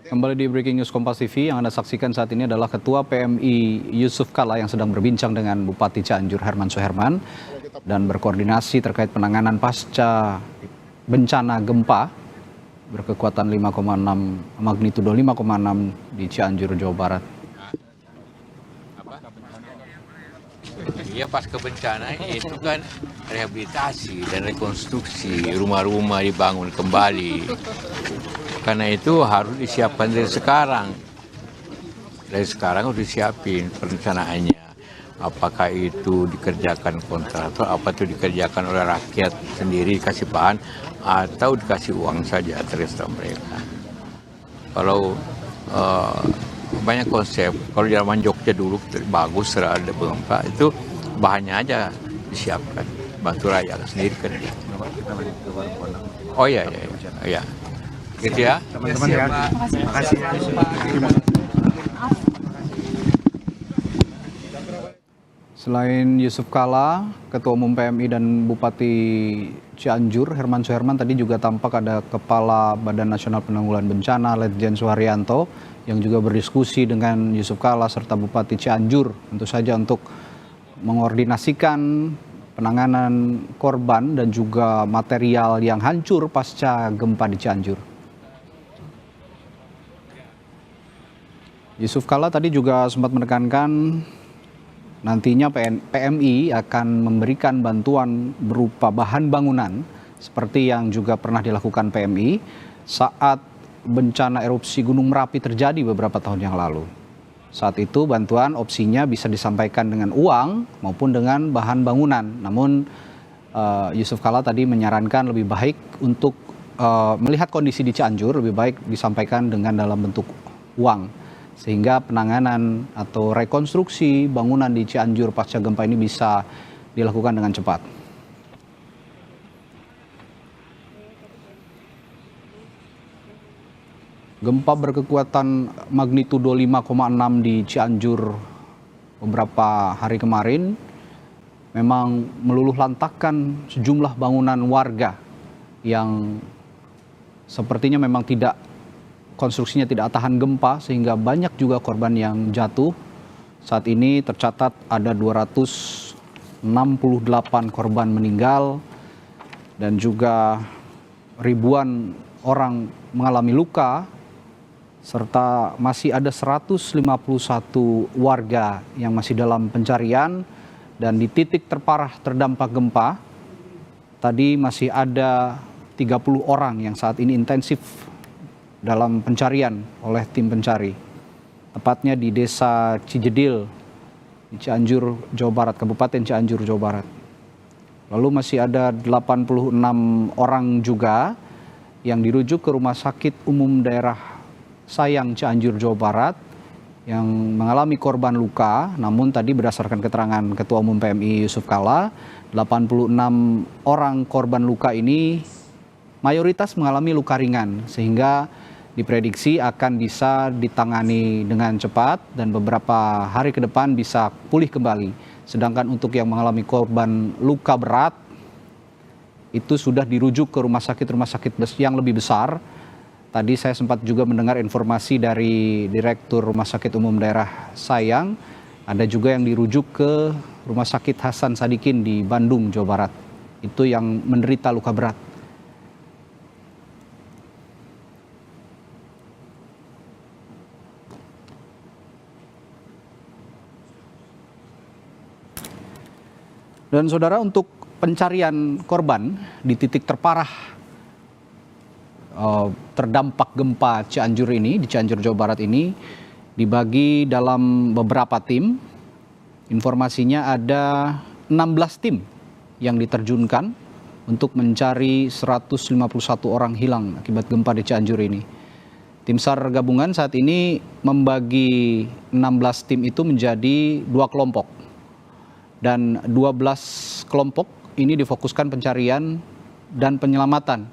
Kembali di Breaking News Kompas TV, yang Anda saksikan saat ini adalah Ketua PMI Yusuf Kalla yang sedang berbincang dengan Bupati Cianjur Herman Suherman dan berkoordinasi terkait penanganan pasca bencana gempa berkekuatan 5,6 magnitudo 5,6 di Cianjur, Jawa Barat. Ya pasca bencana itu kan rehabilitasi dan rekonstruksi, rumah-rumah dibangun kembali. Karena itu harus disiapkan dari sekarang. Dari sekarang harus disiapin perencanaannya. Apakah itu dikerjakan kontraktor, apa itu dikerjakan oleh rakyat sendiri, dikasih bahan, atau dikasih uang saja terserah mereka. Kalau banyak konsep, kalau di zaman Jogja dulu bagus, ada gempa, itu bahannya aja disiapkan, bantu rakyat sendiri kerja. Oh iya. Gitu ya. Teman-teman ya. Makasih. Selain Yusuf Kalla, Ketua Umum PMI dan Bupati Cianjur Herman Suherman, tadi juga tampak ada Kepala Badan Nasional Penanggulangan Bencana Letjen Suharyanto yang juga berdiskusi dengan Yusuf Kalla serta Bupati Cianjur, tentu saja untuk mengordinasikan penanganan korban dan juga material yang hancur pasca gempa di Cianjur. Yusuf Kalla tadi juga sempat menekankan nantinya PMI akan memberikan bantuan berupa bahan bangunan seperti yang juga pernah dilakukan PMI saat bencana erupsi Gunung Merapi terjadi beberapa tahun yang lalu. Saat itu bantuan opsinya bisa disampaikan dengan uang maupun dengan bahan bangunan. Namun Yusuf Kalla tadi menyarankan lebih baik untuk melihat kondisi di Cianjur, lebih baik disampaikan dengan dalam bentuk uang, sehingga penanganan atau rekonstruksi bangunan di Cianjur pasca gempa ini bisa dilakukan dengan cepat. Gempa berkekuatan magnitudo 5,6 di Cianjur beberapa hari kemarin memang meluluh lantakkan sejumlah bangunan warga yang sepertinya memang konstruksinya tidak tahan gempa, sehingga banyak juga korban yang jatuh. Saat ini tercatat ada 268 korban meninggal dan juga ribuan orang mengalami luka, serta masih ada 151 warga yang masih dalam pencarian. Dan di titik terparah terdampak gempa, tadi masih ada 30 orang yang saat ini intensif dalam pencarian oleh tim pencari, tepatnya di Desa Cijedil di Cianjur, Jawa Barat, Kabupaten Cianjur, Jawa Barat. Lalu masih ada 86 orang juga yang dirujuk ke Rumah Sakit Umum Daerah Sayang Cianjur, Jawa Barat yang mengalami korban luka. Namun tadi berdasarkan keterangan Ketua Umum PMI Yusuf Kalla, 86 orang korban luka ini mayoritas mengalami luka ringan, sehingga diprediksi akan bisa ditangani dengan cepat dan beberapa hari ke depan bisa pulih kembali. Sedangkan untuk yang mengalami korban luka berat itu sudah dirujuk ke rumah sakit yang lebih besar. Tadi saya sempat juga mendengar informasi dari Direktur Rumah Sakit Umum Daerah Sayang, ada juga yang dirujuk ke Rumah Sakit Hasan Sadikin di Bandung, Jawa Barat. Itu yang menderita luka berat. Dan saudara, untuk pencarian korban di titik terparah terdampak gempa Cianjur ini, di Cianjur, Jawa Barat ini, dibagi dalam beberapa tim. Informasinya ada 16 tim yang diterjunkan untuk mencari 151 orang hilang akibat gempa di Cianjur ini. Tim SAR gabungan saat ini membagi 16 tim itu menjadi 2 kelompok. Dan 12 kelompok ini difokuskan pencarian dan penyelamatan.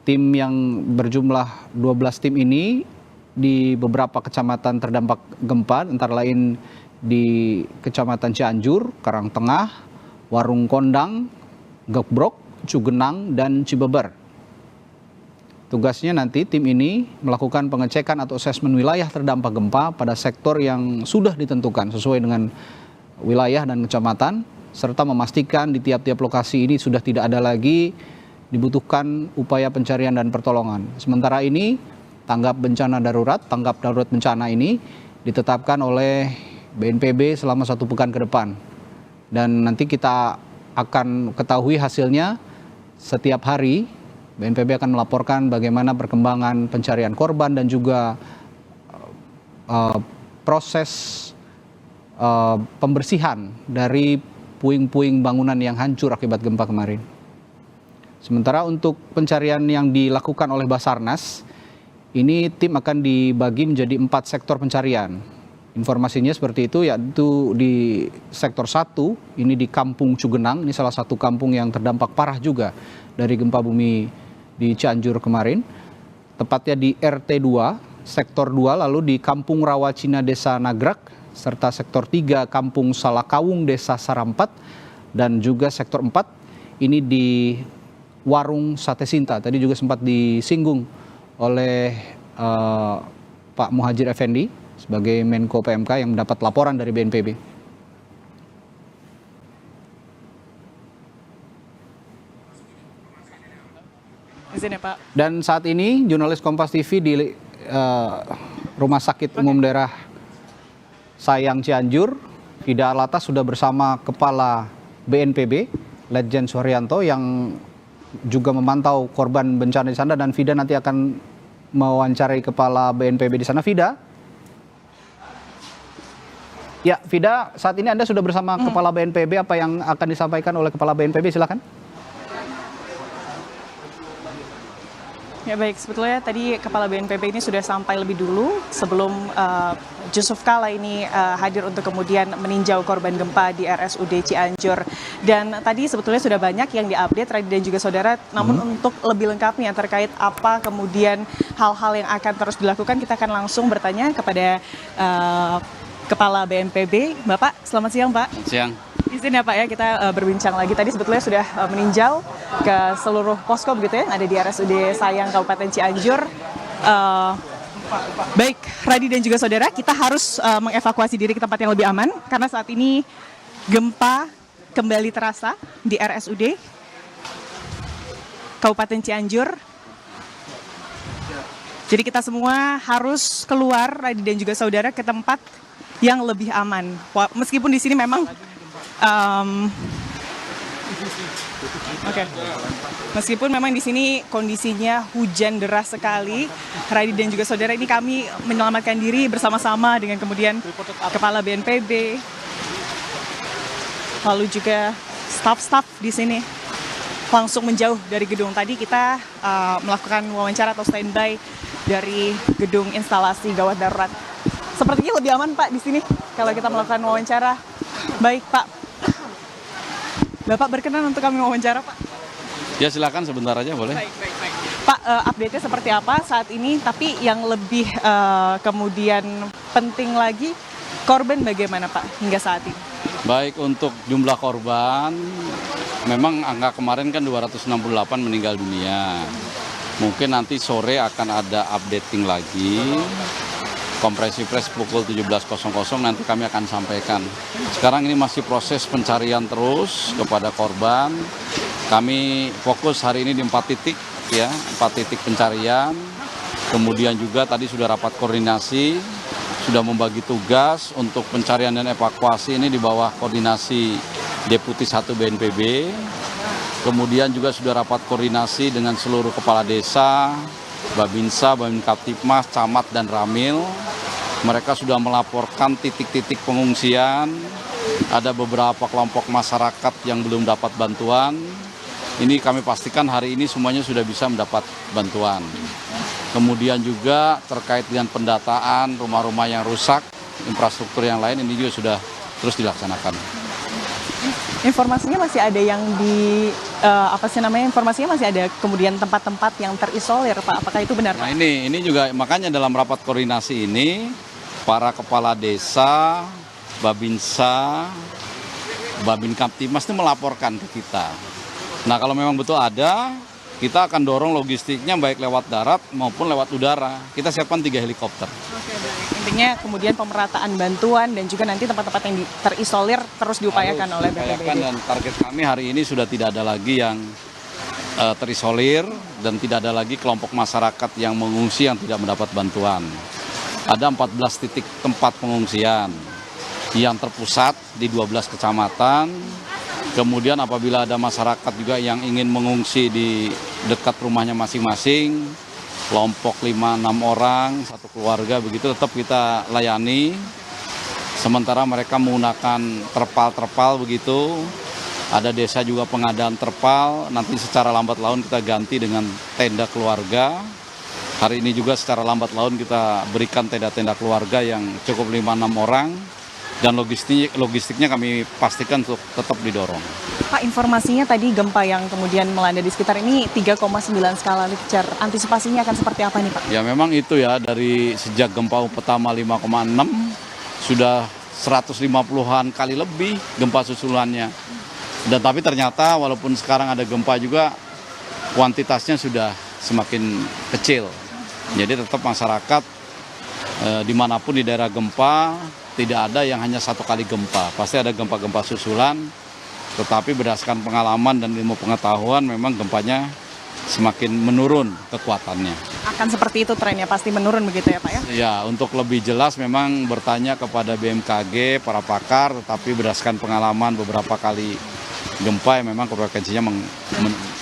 Tim yang berjumlah 12 tim ini di beberapa kecamatan terdampak gempa, antara lain di Kecamatan Cianjur, Karangtengah, Warung Kondang, Gebrok, Cugenang, dan Cibeber. Tugasnya nanti tim ini melakukan pengecekan atau asesmen wilayah terdampak gempa pada sektor yang sudah ditentukan sesuai dengan wilayah dan kecamatan, serta memastikan di tiap-tiap lokasi ini sudah tidak ada lagi dibutuhkan upaya pencarian dan pertolongan. Sementara ini, tanggap darurat bencana ini ditetapkan oleh BNPB selama 1 pekan ke depan. Dan nanti kita akan ketahui hasilnya setiap hari. BNPB akan melaporkan bagaimana perkembangan pencarian korban dan juga proses pembersihan dari puing-puing bangunan yang hancur akibat gempa kemarin. Sementara untuk pencarian yang dilakukan oleh Basarnas, ini tim akan dibagi menjadi 4 sektor pencarian. Informasinya seperti itu, yaitu di sektor 1, ini di Kampung Cugenang, ini salah satu kampung yang terdampak parah juga dari gempa bumi di Cianjur kemarin. Tepatnya di RT 2, sektor 2, lalu di Kampung Rawacina Desa Nagrak, serta sektor 3 Kampung Salakawung Desa Sarampat, dan juga sektor 4 ini di Warung Sate Sinta. Tadi juga sempat disinggung oleh Pak Muhadjir Effendi sebagai Menko PMK yang mendapat laporan dari BNPB. Izin ya Pak. Dan saat ini jurnalis Kompas TV di Rumah Sakit Umum Daerah Sayang Cianjur, Fida Alatas sudah bersama Kepala BNPB, Letjen Suharyanto, yang juga memantau korban bencana di sana, dan Fida nanti akan mewawancarai Kepala BNPB di sana. Fida? Ya, Fida, saat ini Anda sudah bersama Kepala BNPB, apa yang akan disampaikan oleh Kepala BNPB, silakan. Ya baik, sebetulnya tadi Kepala BNPB ini sudah sampai lebih dulu sebelum Jusuf Kalla ini hadir untuk kemudian meninjau korban gempa di RSUD Cianjur. Dan tadi sebetulnya sudah banyak yang diupdate Radhi dan juga saudara, namun untuk lebih lengkapnya terkait apa kemudian hal-hal yang akan terus dilakukan, kita akan langsung bertanya kepada Kepala BNPB. Bapak, selamat siang Pak. Selamat siang. Izin ya Pak ya, kita berbincang lagi. Tadi sebetulnya sudah meninjau ke seluruh posko begitu ya, yang ada di RSUD Sayang Kabupaten Cianjur. Baik, Radhi dan juga saudara, kita harus mengevakuasi diri ke tempat yang lebih aman karena saat ini gempa kembali terasa di RSUD Kabupaten Cianjur. Jadi kita semua harus keluar, Radhi dan juga saudara, ke tempat yang lebih aman. Meskipun di sini memang meskipun memang di sini kondisinya hujan deras sekali, Radhi dan juga saudara, ini kami menyelamatkan diri bersama-sama dengan kemudian Kepala BNPB, lalu juga staf-staf di sini langsung menjauh dari gedung. Tadi kita melakukan wawancara atau standby dari gedung instalasi gawat darurat. Sepertinya lebih aman Pak di sini kalau kita melakukan wawancara. Baik Pak, Bapak berkenan untuk kami wawancara Pak? Ya silakan, sebentar aja boleh. Baik. Pak, update-nya seperti apa saat ini? Tapi yang lebih kemudian penting lagi, korban bagaimana Pak hingga saat ini? Baik, untuk jumlah korban, memang angka kemarin kan 268 meninggal dunia. Mungkin nanti sore akan ada updating lagi. Kompresi pers pukul 17.00 nanti kami akan sampaikan. Sekarang ini masih proses pencarian terus kepada korban. Kami fokus hari ini di 4 titik ya, 4 titik pencarian. Kemudian juga tadi sudah rapat koordinasi, sudah membagi tugas untuk pencarian dan evakuasi ini di bawah koordinasi Deputi 1 BNPB. Kemudian juga sudah rapat koordinasi dengan seluruh kepala desa, Babinsa, Babin Kaptipmas, Camat, dan Ramil. Mereka sudah melaporkan titik-titik pengungsian. Ada beberapa kelompok masyarakat yang belum dapat bantuan. Ini kami pastikan hari ini semuanya sudah bisa mendapat bantuan. Kemudian juga terkait dengan pendataan rumah-rumah yang rusak, infrastruktur yang lain, ini juga sudah terus dilaksanakan. Informasinya masih ada yang informasinya masih ada kemudian tempat-tempat yang terisolir Pak, apakah itu benar Pak? Nah ini juga makanya dalam rapat koordinasi ini para kepala desa, Babinsa, Babin Kaptimas itu melaporkan ke kita. Nah kalau memang betul ada, kita akan dorong logistiknya baik lewat darat maupun lewat udara. Kita siapkan 3 helikopter. Oke, baik. Intinya kemudian pemerataan bantuan dan juga nanti tempat-tempat yang terisolir terus diupayakan oleh BPBD. Dan target kami hari ini sudah tidak ada lagi yang terisolir dan tidak ada lagi kelompok masyarakat yang mengungsi yang tidak mendapat bantuan. Ada 14 titik tempat pengungsian yang terpusat di 12 kecamatan. Kemudian apabila ada masyarakat juga yang ingin mengungsi di dekat rumahnya masing-masing, kelompok 5-6 orang, satu keluarga begitu tetap kita layani. Sementara mereka menggunakan terpal-terpal begitu. Ada desa juga pengadaan terpal, nanti secara lambat laun kita ganti dengan tenda keluarga. Hari ini juga secara lambat laun kita berikan tenda-tenda keluarga yang cukup 5-6 orang. Dan logistiknya kami pastikan untuk tetap didorong. Pak, informasinya tadi gempa yang kemudian melanda di sekitar ini 3,9 skala Richter. Antisipasinya akan seperti apa nih, Pak? Ya memang itu ya, dari sejak gempa pertama 5,6 sudah 150-an kali lebih gempa susulannya. Dan tapi ternyata walaupun sekarang ada gempa juga kuantitasnya sudah semakin kecil. Jadi tetap masyarakat dimanapun di daerah gempa tidak ada yang hanya satu kali gempa. Pasti ada gempa-gempa susulan, tetapi berdasarkan pengalaman dan ilmu pengetahuan memang gempanya semakin menurun kekuatannya. Akan seperti itu trennya, pasti menurun begitu ya Pak ya? Ya, untuk lebih jelas memang bertanya kepada BMKG, para pakar, tetapi berdasarkan pengalaman beberapa kali gempa yang memang frekuensinya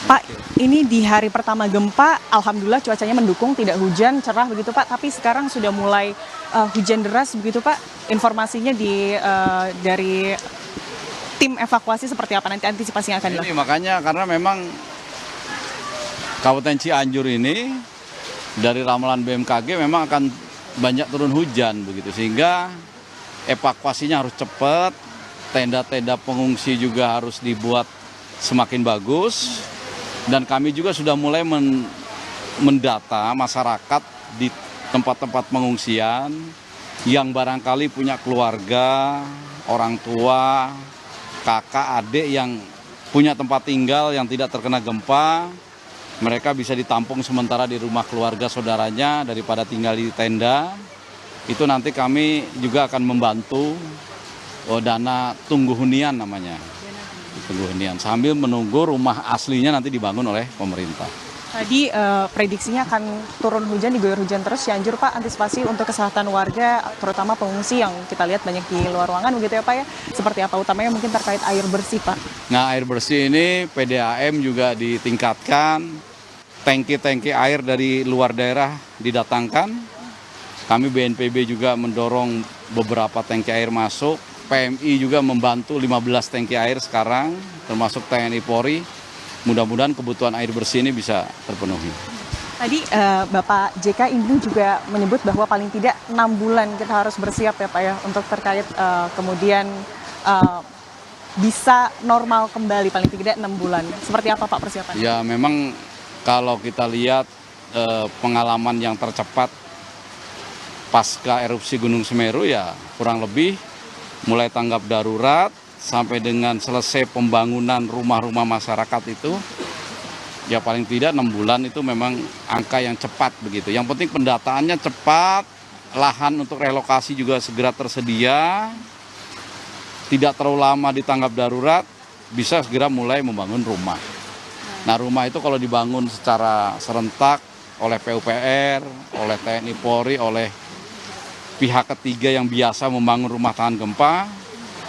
Pak, ini di hari pertama gempa, alhamdulillah cuacanya mendukung, tidak hujan, cerah begitu Pak, tapi sekarang sudah mulai hujan deras begitu Pak. Informasinya dari tim evakuasi seperti apa nanti antisipasinya akan dilakukan? Ini makanya karena memang Kabupaten Cianjur ini dari ramalan BMKG memang akan banyak turun hujan begitu, sehingga evakuasinya harus cepat, tenda-tenda pengungsi juga harus dibuat semakin bagus, dan kami juga sudah mulai mendata masyarakat di tempat-tempat pengungsian yang barangkali punya keluarga, orang tua, kakak, adik yang punya tempat tinggal yang tidak terkena gempa. Mereka bisa ditampung sementara di rumah keluarga saudaranya daripada tinggal di tenda. Itu nanti kami juga akan membantu dana tunggu hunian namanya. Tunggu hunian sambil menunggu rumah aslinya nanti dibangun oleh pemerintah. Tadi prediksinya akan turun hujan, diguyur hujan terus Cianjur Pak, antisipasi untuk kesehatan warga terutama pengungsi yang kita lihat banyak di luar ruangan begitu ya Pak ya. Seperti apa utamanya mungkin terkait air bersih Pak? Nah, air bersih ini PDAM juga ditingkatkan, tangki-tangki air dari luar daerah didatangkan. Kami BNPB juga mendorong beberapa tangki air masuk. PMI juga membantu 15 tangki air sekarang, termasuk TNI Polri. Mudah-mudahan kebutuhan air bersih ini bisa terpenuhi. Tadi Bapak JK ini juga menyebut bahwa paling tidak 6 bulan kita harus bersiap ya Pak ya untuk terkait kemudian bisa normal kembali paling tidak 6 bulan. Seperti apa Pak persiapan? Ya memang kalau kita lihat pengalaman yang tercepat pasca erupsi Gunung Semeru ya kurang lebih mulai tanggap darurat sampai dengan selesai pembangunan rumah-rumah masyarakat itu ya paling tidak 6 bulan itu memang angka yang cepat begitu. Yang penting pendataannya cepat, lahan untuk relokasi juga segera tersedia, tidak terlalu lama ditanggap darurat, bisa segera mulai membangun rumah. Nah rumah itu kalau dibangun secara serentak oleh PUPR, oleh TNI Polri, oleh pihak ketiga yang biasa membangun rumah tahan gempa,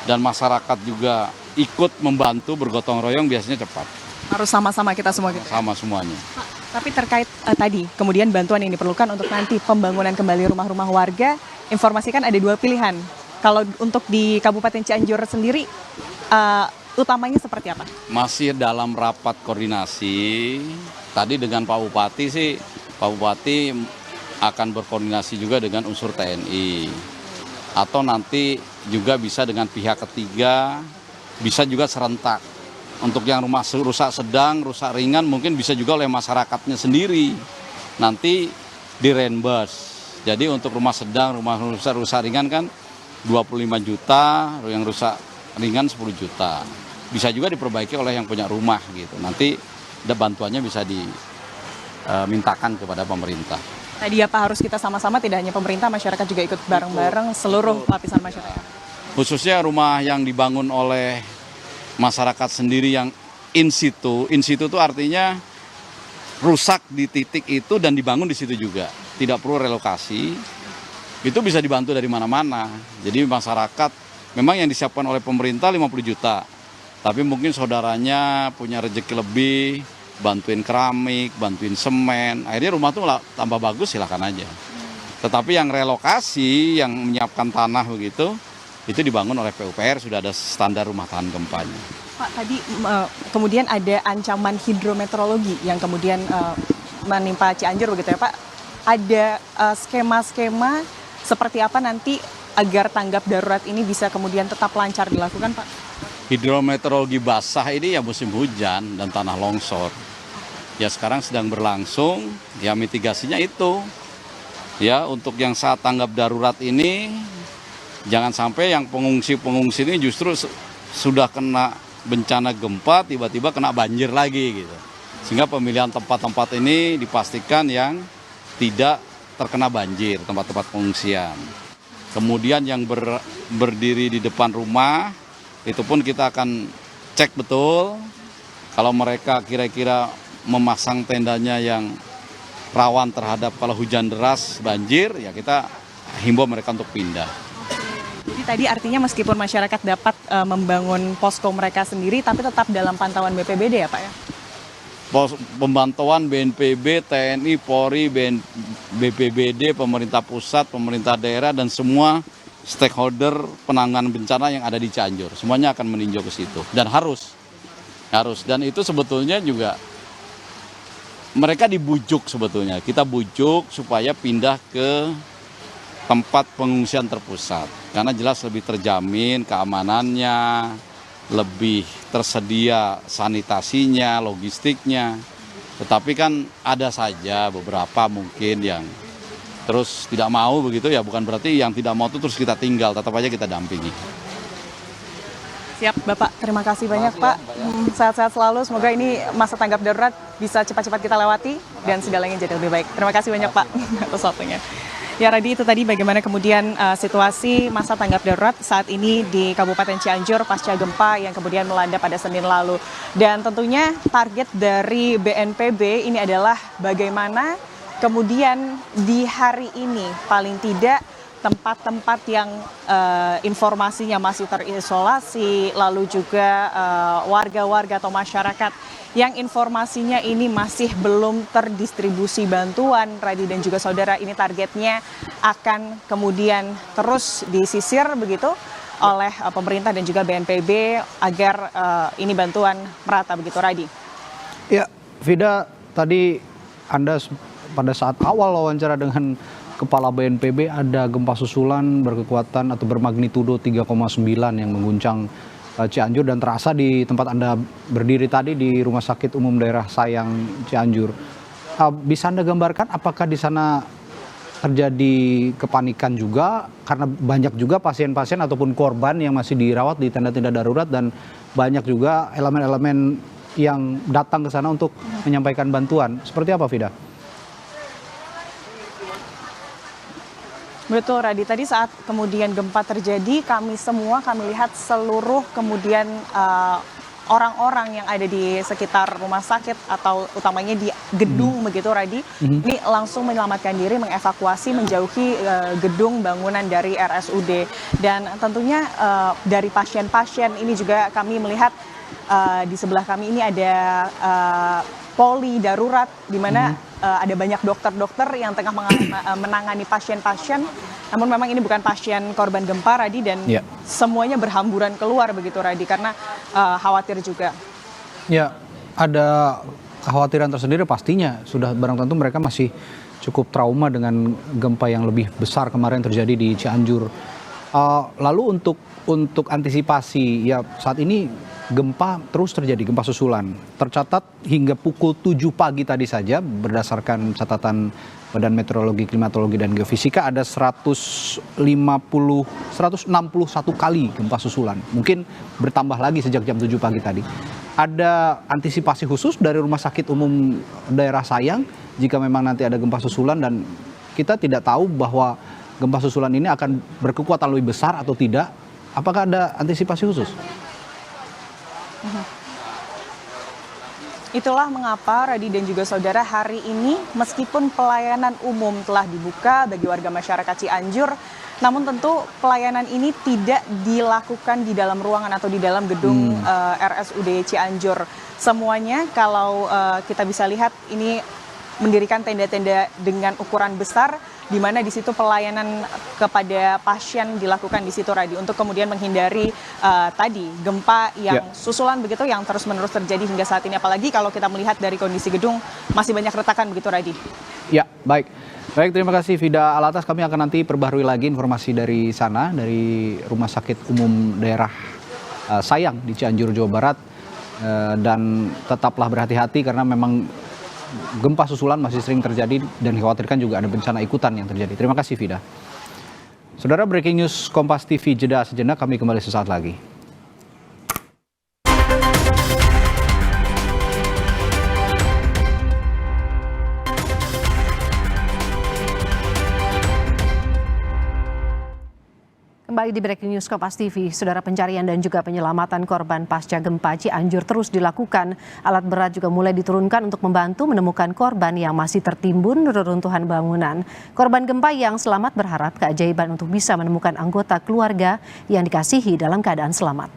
dan masyarakat juga ikut membantu bergotong royong biasanya cepat. Harus sama-sama kita semua gitu. Sama semuanya. Pak, tapi terkait tadi kemudian bantuan yang diperlukan untuk nanti pembangunan kembali rumah-rumah warga, informasikan ada 2 pilihan. Kalau untuk di Kabupaten Cianjur sendiri utamanya seperti apa? Masih dalam rapat koordinasi. Tadi dengan Pak Bupati sih, Pak Bupati akan berkoordinasi juga dengan unsur TNI. Atau nanti juga bisa dengan pihak ketiga, bisa juga serentak. Untuk yang rumah rusak sedang, rusak ringan mungkin bisa juga oleh masyarakatnya sendiri. Nanti direimburse. Jadi untuk rumah sedang, rumah rusak ringan kan 25 juta, yang rusak ringan 10 juta. Bisa juga diperbaiki oleh yang punya rumah gitu. Nanti bantuannya bisa dimintakan kepada pemerintah. Tadi apa harus kita sama-sama, tidak hanya pemerintah, masyarakat juga ikut bareng-bareng seluruh lapisan masyarakat. Khususnya rumah yang dibangun oleh masyarakat sendiri yang in situ itu artinya rusak di titik itu dan dibangun di situ juga. Tidak perlu relokasi, itu bisa dibantu dari mana-mana. Jadi masyarakat memang yang disiapkan oleh pemerintah 50 juta, tapi mungkin saudaranya punya rezeki lebih, bantuin keramik, bantuin semen, akhirnya rumah tuh tambah bagus, silakan aja. Tetapi yang relokasi, yang menyiapkan tanah begitu, itu dibangun oleh PUPR, sudah ada standar rumah tahan gempanya. Pak, tadi kemudian ada ancaman hidrometeorologi yang kemudian menimpa Cianjur begitu ya Pak. Ada skema-skema seperti apa nanti agar tanggap darurat ini bisa kemudian tetap lancar dilakukan Pak? Hidrometeorologi basah ini ya musim hujan dan tanah longsor. Ya sekarang sedang berlangsung, ya mitigasinya itu. Ya untuk yang saat tanggap darurat ini, jangan sampai yang pengungsi-pengungsi ini justru sudah kena bencana gempa, tiba-tiba kena banjir lagi gitu. Sehingga pemilihan tempat-tempat ini dipastikan yang tidak terkena banjir, tempat-tempat pengungsian. Kemudian yang berdiri di depan rumah, itu pun kita akan cek betul. Kalau mereka kira-kira memasang tendanya yang rawan terhadap kalau hujan deras, banjir, ya kita himbau mereka untuk pindah. Jadi tadi artinya meskipun masyarakat dapat membangun posko mereka sendiri, tapi tetap dalam pantauan BPBD ya Pak ya? Pemantauan BNPB, TNI, Polri, BPBD, pemerintah pusat, pemerintah daerah, dan semua stakeholder penanganan bencana yang ada di Cianjur. Semuanya akan meninjau ke situ. Dan harus. Dan itu sebetulnya juga mereka dibujuk sebetulnya. Kita bujuk supaya pindah ke tempat pengungsian terpusat. Karena jelas lebih terjamin keamanannya, lebih tersedia sanitasinya, logistiknya. Tetapi kan ada saja beberapa mungkin yang terus tidak mau begitu, ya bukan berarti yang tidak mau itu terus kita tinggal, tetap aja kita dampingi. Siap Bapak, terima kasih banyak Pak. Sehat-sehat selalu, semoga ini masa tanggap darurat bisa cepat-cepat kita lewati dan segalanya jadi lebih baik. Terima kasih banyak Pak atas waktunya. Ya Radi, itu tadi bagaimana kemudian situasi masa tanggap darurat saat ini di Kabupaten Cianjur pasca gempa yang kemudian melanda pada Senin lalu. Dan tentunya target dari BNPB ini adalah bagaimana kemudian di hari ini paling tidak tempat-tempat yang informasinya masih terisolasi, lalu juga warga-warga atau masyarakat yang informasinya ini masih belum terdistribusi bantuan, Radi dan juga saudara, ini targetnya akan kemudian terus disisir begitu oleh pemerintah dan juga BNPB agar ini bantuan merata begitu, Radi. Ya, Vida, tadi Anda pada saat awal wawancara dengan Kepala BNPB ada gempa susulan berkekuatan atau bermagnitudo 3,9 yang mengguncang Cianjur dan terasa di tempat Anda berdiri tadi di Rumah Sakit Umum Daerah Sayang Cianjur. Bisa Anda gambarkan apakah di sana terjadi kepanikan juga karena banyak juga pasien-pasien ataupun korban yang masih dirawat di tenda-tenda darurat dan banyak juga elemen-elemen yang datang ke sana untuk menyampaikan bantuan. Seperti apa, Vida? Betul, Radi. Tadi saat kemudian gempa terjadi, kami lihat seluruh kemudian orang-orang yang ada di sekitar rumah sakit atau utamanya di gedung begitu, Radi. Ini langsung menyelamatkan diri, mengevakuasi, menjauhi gedung bangunan dari RSUD. Dan tentunya dari pasien-pasien ini juga kami melihat di sebelah kami ini ada poli darurat di mana ada banyak dokter-dokter yang tengah menangani pasien-pasien. Namun memang ini bukan pasien korban gempa, Radi, dan semuanya berhamburan keluar begitu, Radi, karena khawatir juga. Ya, ada kekhawatiran tersendiri pastinya. Sudah barang tentu mereka masih cukup trauma dengan gempa yang lebih besar kemarin terjadi di Cianjur. Lalu untuk antisipasi, ya saat ini gempa terus terjadi, gempa susulan. Tercatat hingga pukul 7 pagi tadi saja berdasarkan catatan Badan Meteorologi, Klimatologi, dan Geofisika ada 161 kali gempa susulan. Mungkin bertambah lagi sejak jam 7 pagi tadi. ada antisipasi khusus dari Rumah Sakit Umum Daerah Sayang jika memang nanti ada gempa susulan dan kita tidak tahu bahwa gempa susulan ini akan berkekuatan lebih besar atau tidak? Apakah ada antisipasi khusus? Itulah mengapa Radi dan juga saudara hari ini meskipun pelayanan umum telah dibuka bagi warga masyarakat Cianjur, namun tentu pelayanan ini tidak dilakukan di dalam ruangan atau di dalam gedung RSUD Cianjur. Semuanya kalau kita bisa lihat ini mendirikan tenda-tenda dengan ukuran besar, di mana di situ pelayanan kepada pasien dilakukan di situ, Radi, untuk kemudian menghindari tadi gempa yang susulan begitu yang terus-menerus terjadi hingga saat ini. Apalagi kalau kita melihat dari kondisi gedung masih banyak retakan begitu, Radi. Ya, baik. Baik, terima kasih Vida Alatas. Kami akan nanti perbarui lagi informasi dari sana, dari Rumah Sakit Umum Daerah Sayang di Cianjur, Jawa Barat. Dan tetaplah berhati-hati karena memang gempa susulan masih sering terjadi dan dikhawatirkan juga ada bencana ikutan yang terjadi. Terima kasih Vida. Saudara, breaking news Kompas TV, jeda sejenak, kami kembali sesaat lagi. Kembali di Breaking News Kompas TV, saudara, pencarian dan juga penyelamatan korban pasca gempa Cianjur terus dilakukan. Alat berat juga mulai diturunkan untuk membantu menemukan korban yang masih tertimbun reruntuhan bangunan. Korban gempa yang selamat berharap keajaiban untuk bisa menemukan anggota keluarga yang dikasihi dalam keadaan selamat.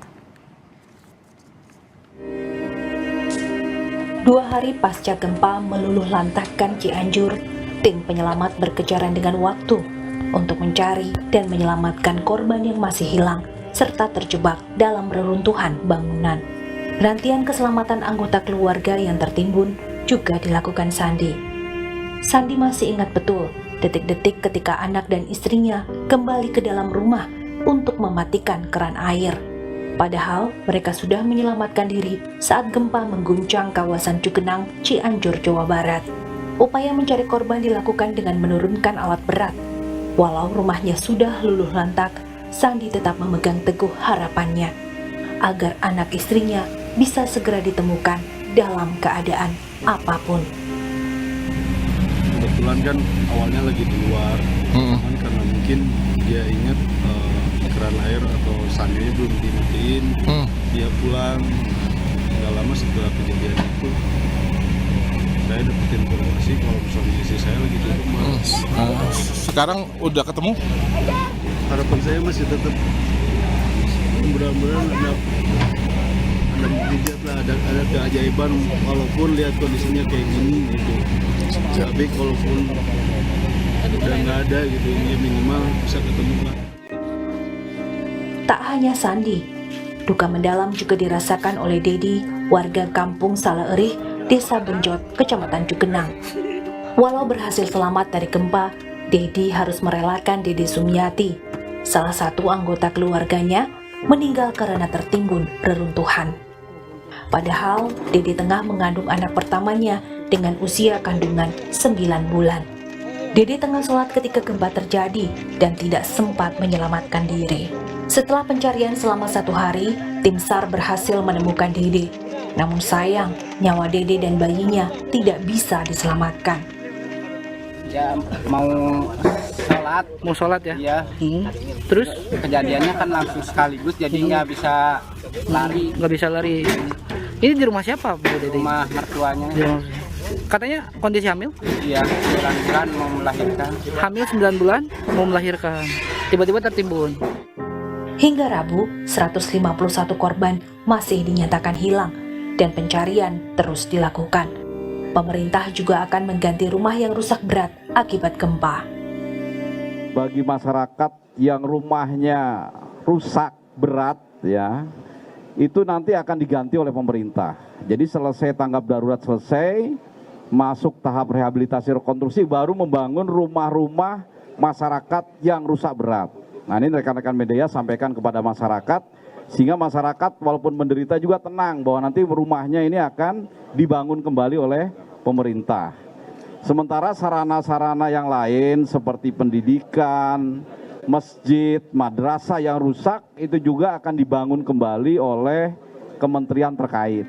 2 hari pasca gempa meluluh lantahkan Cianjur, tim penyelamat berkejaran dengan waktu untuk mencari dan menyelamatkan korban yang masih hilang serta terjebak dalam reruntuhan bangunan. Penantian keselamatan anggota keluarga yang tertimbun juga dilakukan Sandi. Sandi masih ingat betul detik-detik ketika anak dan istrinya kembali ke dalam rumah untuk mematikan keran air. Padahal mereka sudah menyelamatkan diri saat gempa mengguncang kawasan Cugenang, Cianjur, Jawa Barat. Upaya mencari korban dilakukan dengan menurunkan alat berat. Walau rumahnya sudah luluh lantak, Sandi tetap memegang teguh harapannya agar anak istrinya bisa segera ditemukan dalam keadaan apapun. Kebetulan kan awalnya lagi di luar, cuman karena mungkin dia ingat keran air atau sandinya belum dimatiin, dia pulang. Nggak lama setelah kejadian itu, saya dapat informasi kalau misalnya istri saya lagi di rumah. Sekarang udah ketemu? Harapan saya masih tetap mudah-mudahan ada mukjizat lah, ada keajaiban walaupun lihat kondisinya kayak gini gitu. Tapi kalaupun udah nggak ada gitu, ya minimal bisa ketemu lah. Tak hanya Sandi, duka mendalam juga dirasakan oleh Dedi, warga kampung Salaerih, Desa Benjot, Kecamatan Cugenang. Walau berhasil selamat dari gempa, Dedi harus merelakan Dede Sumiati, salah satu anggota keluarganya, meninggal karena tertimbun reruntuhan. Padahal Dede tengah mengandung anak pertamanya dengan usia kandungan 9 bulan. Dede tengah sholat ketika gempa terjadi dan tidak sempat menyelamatkan diri. Setelah pencarian selama 1 hari, tim SAR berhasil menemukan Dede. Namun sayang, nyawa Dede dan bayinya tidak bisa diselamatkan. Ya mau sholat ya? Iya. Terus kejadiannya kan langsung sekaligus, jadi nggak bisa lari. Nggak bisa lari. Ini di rumah siapa, Bu Dede? Rumah mertuanya. Katanya kondisi hamil? Iya, 9 bulan mau melahirkan. Hamil 9 bulan mau melahirkan. Tiba-tiba tertimbun. Hingga Rabu, 151 korban masih dinyatakan hilang dan pencarian terus dilakukan. Pemerintah juga akan mengganti rumah yang rusak berat akibat gempa. Bagi masyarakat yang rumahnya rusak berat ya, itu nanti akan diganti oleh pemerintah. Jadi selesai tanggap darurat selesai, masuk tahap rehabilitasi rekonstruksi, baru membangun rumah-rumah masyarakat yang rusak berat. Nah, ini rekan-rekan media sampaikan kepada masyarakat, sehingga masyarakat walaupun menderita juga tenang bahwa nanti rumahnya ini akan dibangun kembali oleh pemerintah. Sementara sarana-sarana yang lain seperti pendidikan, masjid, madrasah yang rusak itu juga akan dibangun kembali oleh kementerian terkait.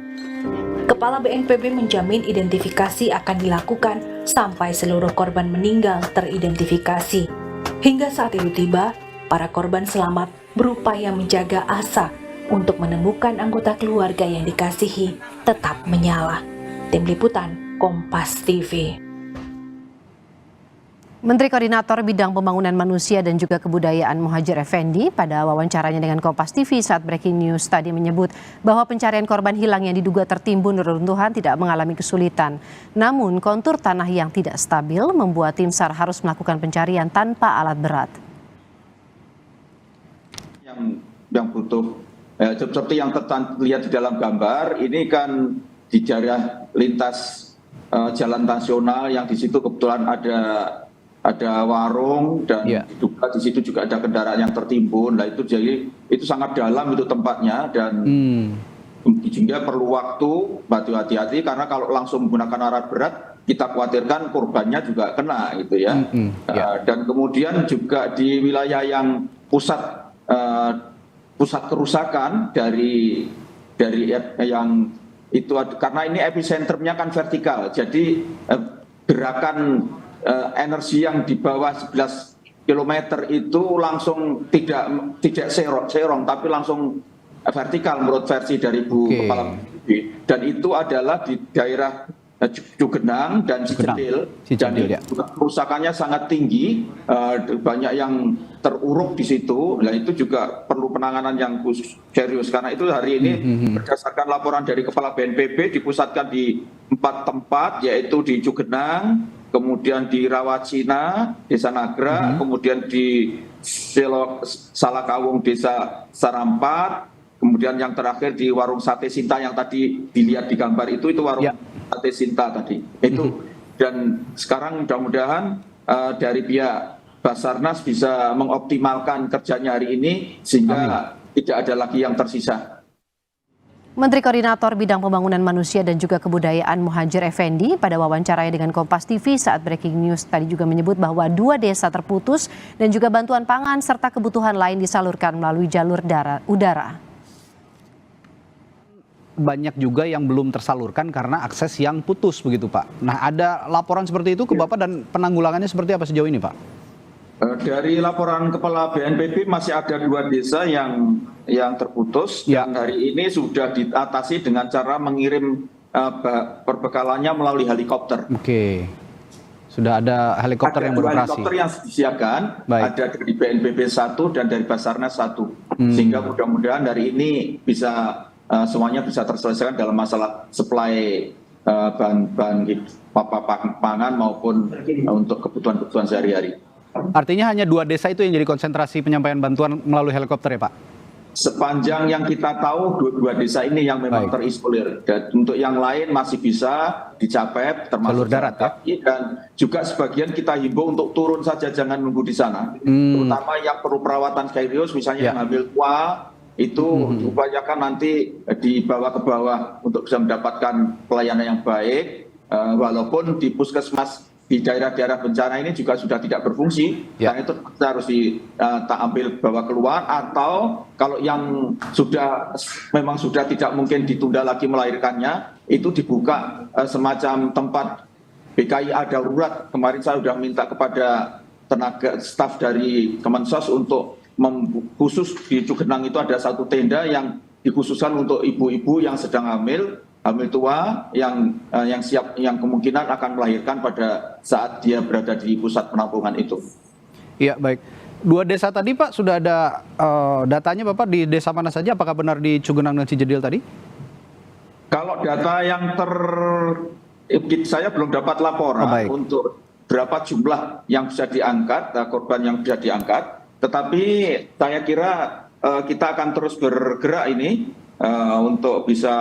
Kepala BNPB menjamin identifikasi akan dilakukan sampai seluruh korban meninggal teridentifikasi. Hingga saat itu tiba, para korban selamat berupaya menjaga asa untuk menemukan anggota keluarga yang dikasihi tetap menyala. Tim Liputan, Kompas TV. Menteri Koordinator Bidang Pembangunan Manusia dan juga Kebudayaan Muhadjir Effendi pada wawancaranya dengan Kompas TV saat Breaking News tadi menyebut bahwa pencarian korban hilang yang diduga tertimbun reruntuhan tidak mengalami kesulitan. Namun kontur tanah yang tidak stabil membuat tim SAR harus melakukan pencarian tanpa alat berat. Yang butuh seperti yang terlihat di dalam gambar, ini kan di daerah lintas jalan nasional yang di situ kebetulan ada warung dan diduga di situ juga ada kendaraan yang tertimbun. Nah itu jadi itu sangat dalam itu tempatnya dan sehingga perlu waktu, hati-hati karena kalau langsung menggunakan alat berat kita khawatirkan korbannya juga kena gitu ya. Dan kemudian juga di wilayah yang pusat kerusakan dari yang itu karena ini epicentrumnya kan vertikal, jadi gerakan energi yang di bawah 11 km itu langsung tidak serong tapi langsung vertikal menurut versi dari Bu Kepala BNPB. Dan itu adalah di daerah Cugenang dan Cijedil, dan kerusakannya sangat tinggi, banyak yang teruruk di situ. Nah itu juga perlu penanganan yang khusus serius. Karena itu hari ini berdasarkan laporan dari Kepala BNPB dipusatkan di 4 tempat, yaitu di Cugenang, kemudian di Rawacina, Desa Nagra, kemudian di Salakawung, Desa Sarampat, kemudian yang terakhir di Warung Sate Sinta yang tadi dilihat di gambar itu warung Sate Sinta tadi. Itu dan sekarang mudah-mudahan dari pihak Basarnas bisa mengoptimalkan kerjanya hari ini sehingga tidak ada lagi yang tersisa. Menteri Koordinator Bidang Pembangunan Manusia dan juga Kebudayaan Muhadjir Effendi pada wawancaranya dengan Kompas TV saat Breaking News tadi juga menyebut bahwa 2 desa terputus dan juga bantuan pangan serta kebutuhan lain disalurkan melalui jalur udara. Banyak juga yang belum tersalurkan karena akses yang putus begitu Pak. Nah ada laporan seperti itu ke Bapak dan penanggulangannya seperti apa sejauh ini Pak? Dari laporan Kepala BNPB masih ada 2 desa yang terputus dan hari ini sudah diatasi dengan cara mengirim perbekalannya melalui helikopter. Oke, sudah ada helikopter yang beroperasi. Helikopter yang disiapkan, ada dari BNPB 1 dan dari Basarnas 1, sehingga mudah-mudahan hari ini bisa semuanya bisa terselesaikan dalam masalah supply bahan pangan maupun untuk kebutuhan sehari-hari. Artinya hanya 2 desa itu yang jadi konsentrasi penyampaian bantuan melalui helikopter ya Pak? Sepanjang yang kita tahu 2 desa ini yang memang terisolir, dan untuk yang lain masih bisa dicapai termasuk darat ya? Dan juga sebagian kita himbau untuk turun saja, jangan nunggu di sana, terutama yang perlu perawatan serius misalnya yang hamil tua itu upayakan nanti dibawa ke bawah untuk bisa mendapatkan pelayanan yang baik, walaupun di puskesmas di daerah-daerah bencana ini juga sudah tidak berfungsi, karena itu harus diambil bawa keluar, atau kalau yang memang sudah tidak mungkin ditunda lagi melahirkannya, itu dibuka semacam tempat BKIA darurat. Kemarin saya sudah minta kepada tenaga staf dari Kemensos untuk khusus di Cugenang itu ada 1 tenda yang dikhususkan untuk ibu-ibu yang sedang hamil tua yang kemungkinan akan melahirkan pada saat dia berada di pusat penampungan itu. Iya baik. 2 desa tadi Pak sudah ada datanya Bapak di desa mana saja? Apakah benar di Cugenang dan Cijedil tadi? Kalau data yang saya belum dapat laporan untuk berapa jumlah yang bisa diangkat, korban yang bisa diangkat. Tetapi saya kira kita akan terus bergerak ini untuk bisa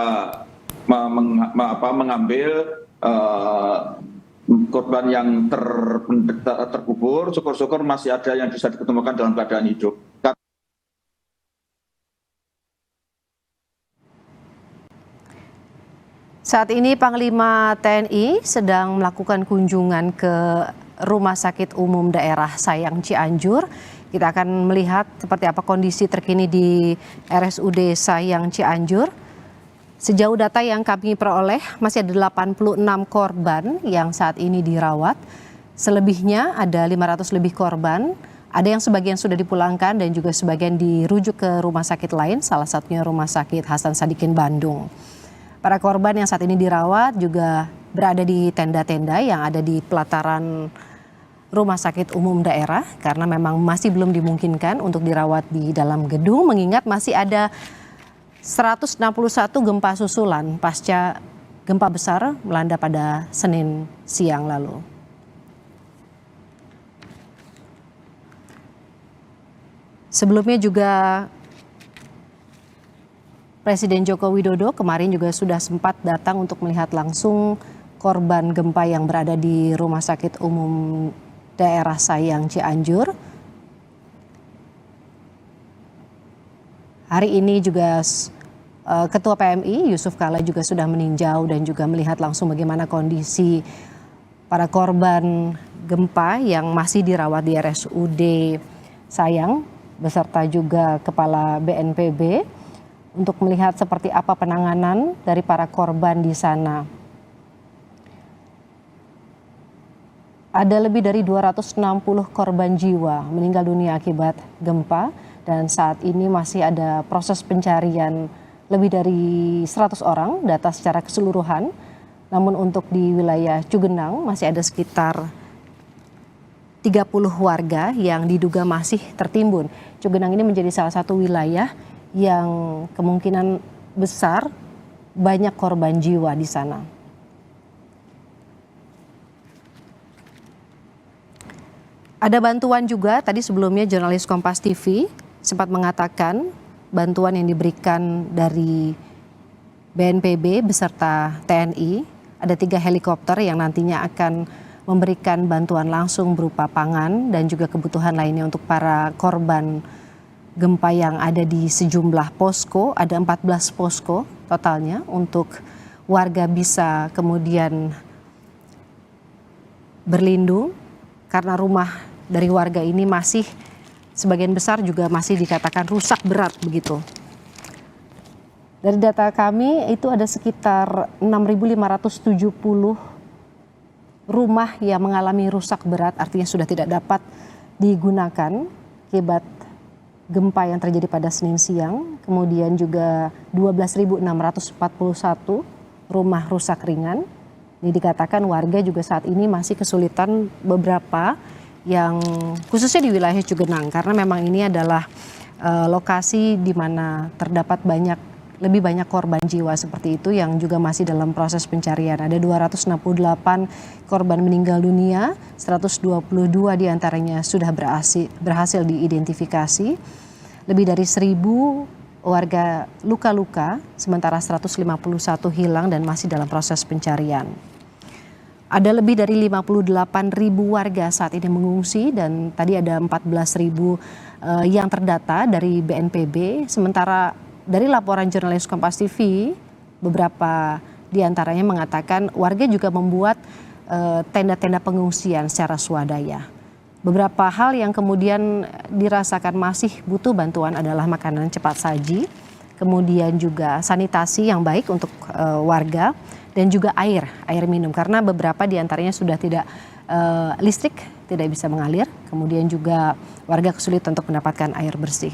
mengambil korban yang terkubur. Syukur-syukur masih ada yang bisa diketemukan dalam keadaan hidup. Saat ini Panglima TNI sedang melakukan kunjungan ke Rumah Sakit Umum Daerah Sayang Cianjur. Kita akan melihat seperti apa kondisi terkini di RSUD Sayang Cianjur. Sejauh data yang kami peroleh, masih ada 86 korban yang saat ini dirawat. Selebihnya ada 500 lebih korban. Ada yang sebagian sudah dipulangkan dan juga sebagian dirujuk ke rumah sakit lain, salah satunya Rumah Sakit Hasan Sadikin Bandung. Para korban yang saat ini dirawat juga berada di tenda-tenda yang ada di pelataran Rumah Sakit Umum Daerah karena memang masih belum dimungkinkan untuk dirawat di dalam gedung, mengingat masih ada 161 gempa susulan pasca gempa besar melanda pada Senin siang lalu. Sebelumnya juga Presiden Joko Widodo kemarin juga sudah sempat datang untuk melihat langsung korban gempa yang berada di Rumah Sakit Umum Daerah Sayang Cianjur. Hari ini juga Ketua PMI Yusuf Kala juga sudah meninjau dan juga melihat langsung bagaimana kondisi para korban gempa yang masih dirawat di RSUD Sayang beserta juga Kepala BNPB untuk melihat seperti apa penanganan dari para korban di sana. Ada lebih dari 260 korban jiwa meninggal dunia akibat gempa dan saat ini masih ada proses pencarian lebih dari 100 orang data secara keseluruhan. Namun untuk di wilayah Cugenang masih ada sekitar 30 warga yang diduga masih tertimbun. Cugenang ini menjadi salah satu wilayah yang kemungkinan besar banyak korban jiwa di sana. Ada bantuan juga, tadi sebelumnya jurnalis Kompas TV sempat mengatakan bantuan yang diberikan dari BNPB beserta TNI, ada 3 helikopter yang nantinya akan memberikan bantuan langsung berupa pangan dan juga kebutuhan lainnya untuk para korban gempa yang ada di sejumlah posko. Ada 14 posko totalnya untuk warga bisa kemudian berlindung karena rumah dari warga ini masih sebagian besar juga masih dikatakan rusak berat begitu. Dari data kami itu ada sekitar 6.570 rumah yang mengalami rusak berat, artinya sudah tidak dapat digunakan akibat gempa yang terjadi pada Senin siang. Kemudian juga 12.641 rumah rusak ringan. Ini dikatakan warga juga saat ini masih kesulitan beberapa yang khususnya di wilayah Cugenang karena memang ini adalah lokasi di mana terdapat lebih banyak korban jiwa seperti itu yang juga masih dalam proses pencarian. Ada 268 korban meninggal dunia, 122 diantaranya sudah berhasil diidentifikasi. Lebih dari 1.000 warga luka-luka, sementara 151 hilang dan masih dalam proses pencarian. Ada lebih dari 58.000 warga saat ini mengungsi dan tadi ada 14.000 yang terdata dari BNPB. Sementara dari laporan jurnalis Kompas TV, beberapa diantaranya mengatakan warga juga membuat tenda-tenda pengungsian secara swadaya. Beberapa hal yang kemudian dirasakan masih butuh bantuan adalah makanan cepat saji, kemudian juga sanitasi yang baik untuk warga, dan juga air minum karena beberapa diantaranya sudah tidak listrik, tidak bisa mengalir, kemudian juga warga kesulitan untuk mendapatkan air bersih.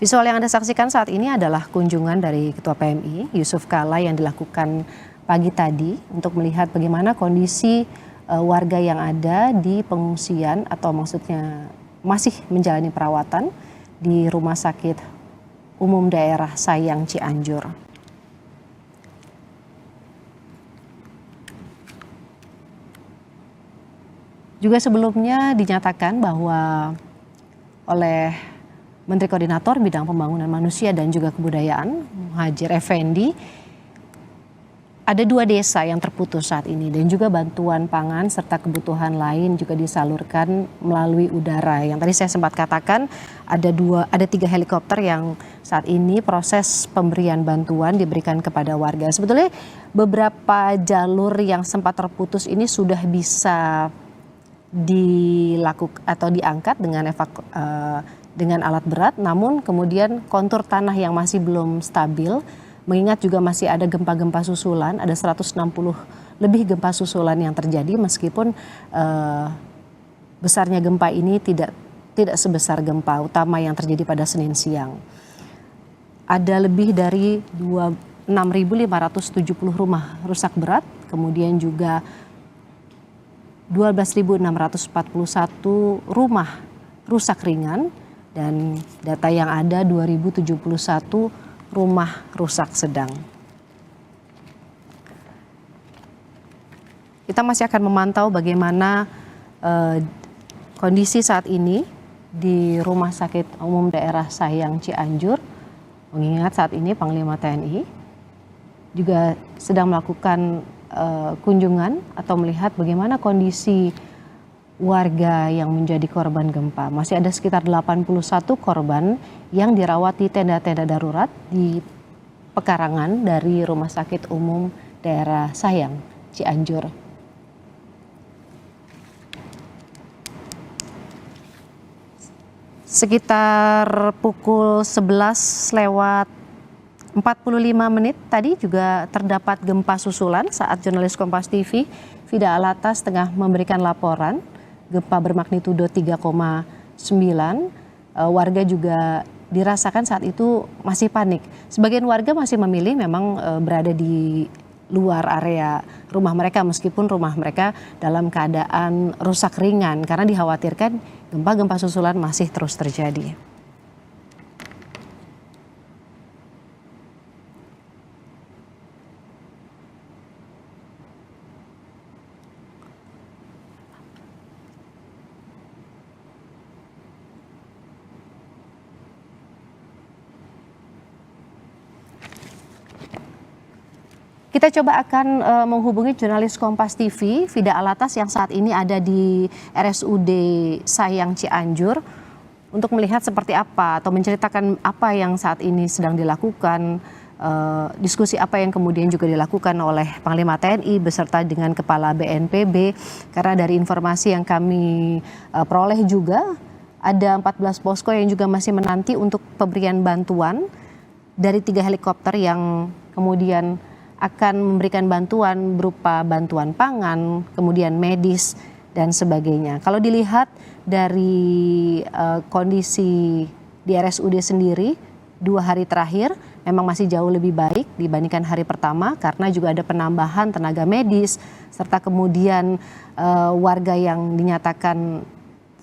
Visual yang Anda saksikan saat ini adalah kunjungan dari Ketua PMI Yusuf Kala yang dilakukan pagi tadi untuk melihat bagaimana kondisi warga yang ada di pengungsian atau maksudnya masih menjalani perawatan di Rumah Sakit Umum Daerah Sayang Cianjur. Juga sebelumnya dinyatakan bahwa oleh Menteri Koordinator Bidang Pembangunan Manusia dan juga Kebudayaan, Muhadjir Effendi, ada 2 desa yang terputus saat ini dan juga bantuan pangan serta kebutuhan lain juga disalurkan melalui udara. Yang tadi saya sempat katakan ada 3 helikopter yang saat ini proses pemberian bantuan diberikan kepada warga. Sebetulnya beberapa jalur yang sempat terputus ini sudah bisa dilakukan atau diangkat dengan alat berat, namun kemudian kontur tanah yang masih belum stabil Mengingat juga masih ada gempa-gempa susulan, ada 160 lebih gempa susulan yang terjadi meskipun besarnya gempa ini tidak sebesar gempa utama yang terjadi pada Senin siang. Ada lebih dari 6.570 rumah rusak berat, kemudian juga 12.641 rumah rusak ringan, dan data yang ada 2.071 rumah rusak sedang. Kita masih akan memantau bagaimana kondisi saat ini di Rumah Sakit Umum Daerah Sayang Cianjur. Mengingat saat ini Panglima TNI juga sedang melakukan kunjungan atau melihat bagaimana kondisi warga yang menjadi korban gempa. Masih ada sekitar 81 korban yang dirawat di tenda-tenda darurat di pekarangan dari Rumah Sakit Umum Daerah Sayang Cianjur. Sekitar pukul 11 lewat 45 menit tadi juga terdapat gempa susulan saat jurnalis Kompas TV Fida Alatas tengah memberikan laporan gempa bermagnitudo 3,9. Warga juga dirasakan saat itu masih panik. Sebagian warga masih memilih memang berada di luar area rumah mereka meskipun rumah mereka dalam keadaan rusak ringan karena dikhawatirkan gempa-gempa susulan masih terus terjadi. Kita coba akan menghubungi jurnalis Kompas TV, Fida Alatas yang saat ini ada di RSUD Sayang Cianjur untuk melihat seperti apa atau menceritakan apa yang saat ini sedang dilakukan, diskusi apa yang kemudian juga dilakukan oleh Panglima TNI beserta dengan Kepala BNPB. Karena dari informasi yang kami peroleh juga ada 14 posko yang juga masih menanti untuk pemberian bantuan dari 3 helikopter yang kemudian akan memberikan bantuan berupa bantuan pangan, kemudian medis, dan sebagainya. Kalau dilihat dari kondisi di RSUD sendiri, 2 hari terakhir memang masih jauh lebih baik dibandingkan hari pertama karena juga ada penambahan tenaga medis, serta kemudian warga yang dinyatakan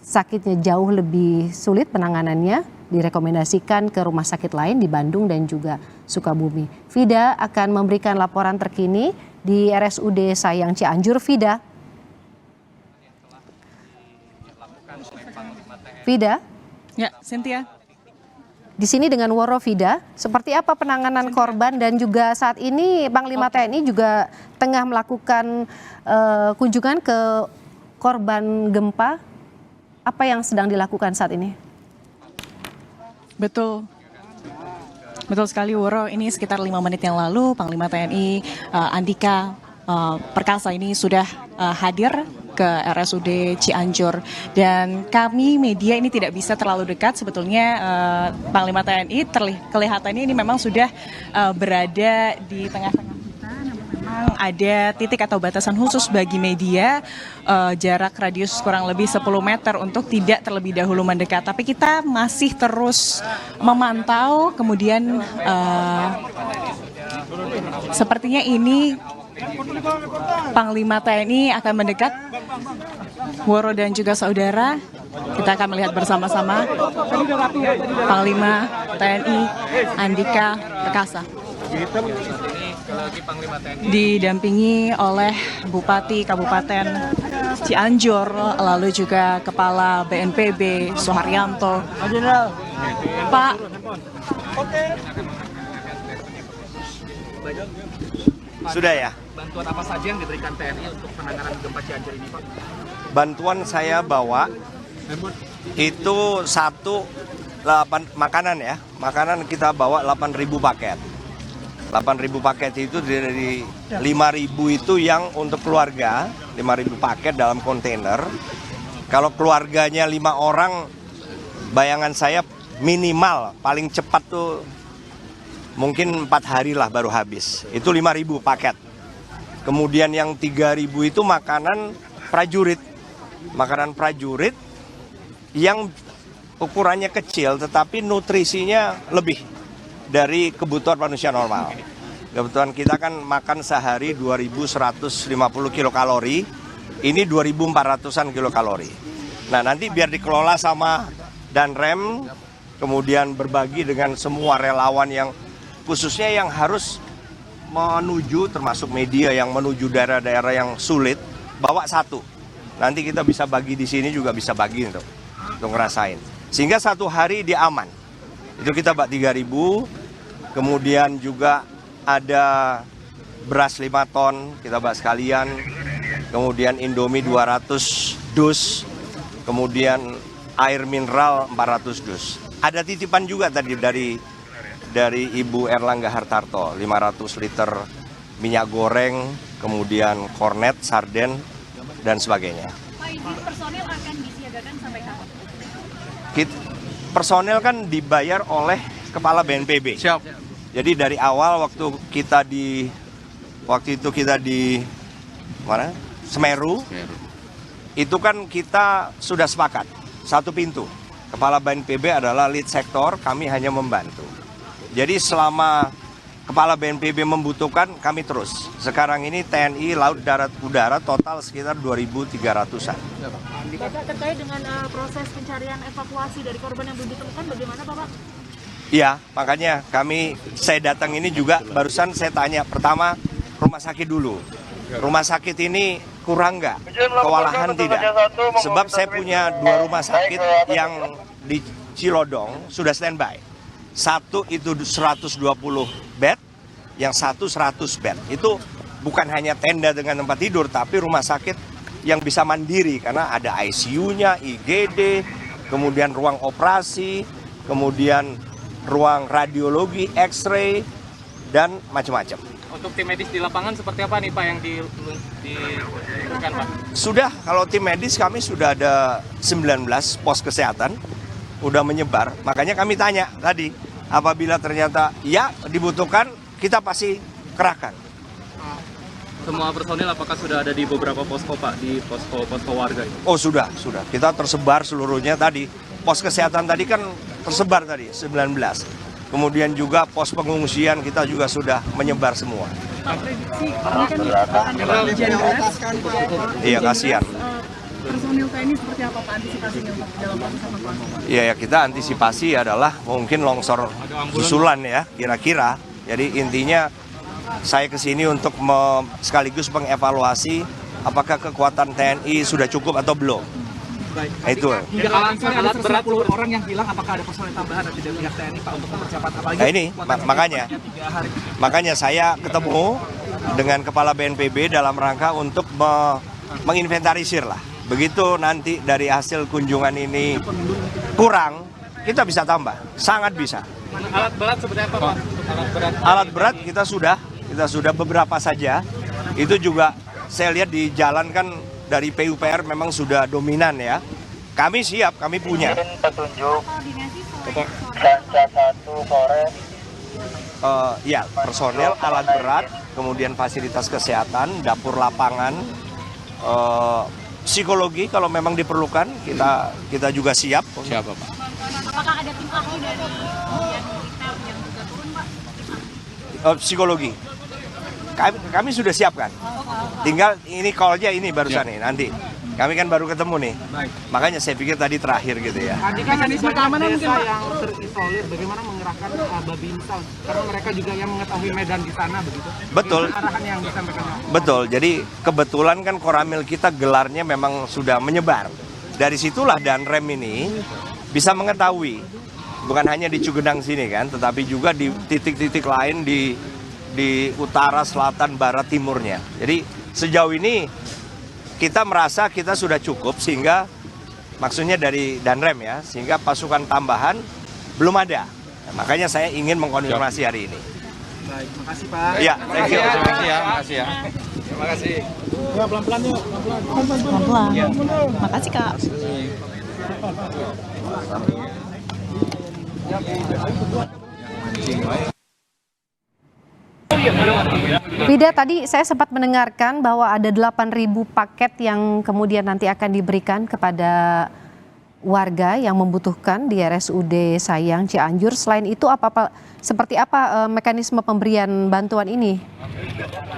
sakitnya jauh lebih sulit penanganannya, direkomendasikan ke rumah sakit lain di Bandung dan juga Sukabumi. Fida akan memberikan laporan terkini di RSUD Sayang Cianjur. Fida. Fida. Ya, Cynthia. Di sini dengan Woro Fida, seperti apa penanganan korban dan juga saat ini Panglima TNI juga tengah melakukan kunjungan ke korban gempa. Apa yang sedang dilakukan saat ini? Betul sekali Woro, ini sekitar 5 menit yang lalu Panglima TNI Andika Perkasa ini sudah hadir ke RSUD Cianjur, dan kami media ini tidak bisa terlalu dekat. Sebetulnya Panglima TNI kelihatannya ini memang sudah berada di tengah-tengah kita, namun memang ada titik atau batasan khusus bagi media, jarak radius kurang lebih 10 meter untuk tidak terlebih dahulu mendekat. Tapi kita masih terus memantau, kemudian sepertinya ini Panglima TNI akan mendekat. Woro dan juga saudara, kita akan melihat bersama-sama Panglima TNI Andika Perkasa didampingi oleh Bupati Kabupaten Cianjur, lalu juga Kepala BNPB Suharyanto. Pak, sudah ya. Bantuan apa saja yang diberikan TNI untuk penanganan gempa Cianjur ini, Pak? Bantuan saya bawa itu 8 makanan ya. Makanan kita bawa 8.000 paket. 8.000 paket itu dari 5.000 itu yang untuk keluarga, 5.000 paket dalam kontainer. Kalau keluarganya 5 orang, bayangan saya minimal paling cepat tuh mungkin 4 hari lah baru habis. Itu 5.000 paket. Kemudian yang 3.000 itu makanan prajurit. Makanan prajurit yang ukurannya kecil tetapi nutrisinya lebih dari kebutuhan manusia normal. Kebutuhan kita kan makan sehari 2.150 kilokalori, ini 2.400-an kilokalori. Nah, nanti biar dikelola sama Danrem, kemudian berbagi dengan semua relawan yang khususnya yang harus menuju, termasuk media yang menuju daerah-daerah yang sulit, bawa satu. Nanti kita bisa bagi di sini juga bisa bagi untuk ngerasain. Sehingga satu hari dia aman. Itu kita bak 3.000. Kemudian juga ada beras 5 ton, kita bahas sekalian. Kemudian Indomie 200 dus. Kemudian air mineral 400 dus. Ada titipan juga tadi dari Ibu Erlangga Hartarto, 500 liter minyak goreng, kemudian kornet, sarden, dan sebagainya. Pak, ini personil akan disiagakan sampai kapan? Personil kan dibayar oleh Kepala BNPB. Siap. Jadi dari awal waktu itu kita di mana? Semeru. Itu kan kita sudah sepakat satu pintu. Kepala BNPB adalah lead sektor, kami hanya membantu. Jadi selama Kepala BNPB membutuhkan, kami terus. Sekarang ini TNI, Laut, Darat, Udara total sekitar 2.300-an. Bapak, terkait dengan proses pencarian evakuasi dari korban yang belum ditemukan, bagaimana Bapak? Iya, makanya saya datang ini juga barusan saya tanya pertama rumah sakit dulu. Rumah sakit ini kurang nggak? Kewalahan tidak? Sebab saya punya 2 rumah sakit yang di Cilodong sudah standby. Satu itu 120 bed, yang satu 100 bed. Itu bukan hanya tenda dengan tempat tidur, tapi rumah sakit yang bisa mandiri karena ada ICU-nya, IGD, kemudian ruang operasi, kemudian ruang radiologi, X-ray, dan macam-macam. Untuk tim medis di lapangan seperti apa nih Pak yang diberikan Pak? Sudah, kalau tim medis kami sudah ada 19 pos kesehatan, udah menyebar. Makanya kami tanya tadi, apabila ternyata ya dibutuhkan, kita pasti kerahkan. Semua personil apakah sudah ada di beberapa posko Pak, di posko warga? Oh sudah. Kita tersebar seluruhnya tadi. Pos kesehatan tadi kan tersebar tadi, 19. Kemudian juga pos pengungsian kita juga sudah menyebar semua. Iya, kasihan. Personil TNI seperti apa Pak antisipasinya untuk dalam proses evakuasi? Iya, ya kita antisipasi adalah mungkin longsor susulan ya, kira-kira. Jadi intinya saya kesini untuk sekaligus mengevaluasi apakah kekuatan TNI sudah cukup atau belum. Baik. Nah, itu. Alat berat 10 orang yang hilang, apakah ada personil tambahan dari pihak TNI Pak untuk mempercepat apalagi? Nah ini makanya saya ketemu dengan Kepala BNPB dalam rangka untuk menginventarisir lah. Begitu nanti dari hasil kunjungan ini kurang, kita bisa tambah, sangat bisa. Alat berat seperti apa Pak? Alat berat kita sudah beberapa saja. Itu juga saya lihat di jalan kan dari PUPR memang sudah dominan ya. Kami siap, kami punya. Petunjuk Sanca 1 sore. Ya, personel, alat berat, kemudian fasilitas kesehatan, dapur lapangan, psikologi kalau memang diperlukan, kita juga siap. Siap Pak. Apakah ada tim ahli dari kemudian militer yang juga turun Pak? Psikologi. Kami sudah siapkan. Tinggal ini call-nya ini barusan nih nanti. Kami kan baru ketemu nih. Makanya saya pikir tadi terakhir gitu ya. Mekanisme keamanan mungkin Pak yang terisolir, bagaimana mengerahkan Babinsa karena mereka juga yang mengetahui medan di sana begitu. Betul. Arahan yang disampaikan. Betul. Jadi kebetulan kan Koramil kita gelarnya memang sudah menyebar. Dari situlah Danrem ini bisa mengetahui bukan hanya di Cugenang sini kan, tetapi juga di titik-titik lain di utara, selatan, barat, timurnya. Jadi sejauh ini kita merasa kita sudah cukup sehingga maksudnya dari Danrem ya, sehingga pasukan tambahan belum ada. Nah, makanya saya ingin mengkonfirmasi hari ini. Baik, makasih Pak. Iya, thank you. Terima kasih ya. Terima kasih. Ya, pelan-pelan yuk, pelan-pelan. Makasih Kak. Vida, tadi saya sempat mendengarkan bahwa ada 8.000 paket yang kemudian nanti akan diberikan kepada warga yang membutuhkan di RSUD Sayang Cianjur. Selain itu seperti apa mekanisme pemberian bantuan ini,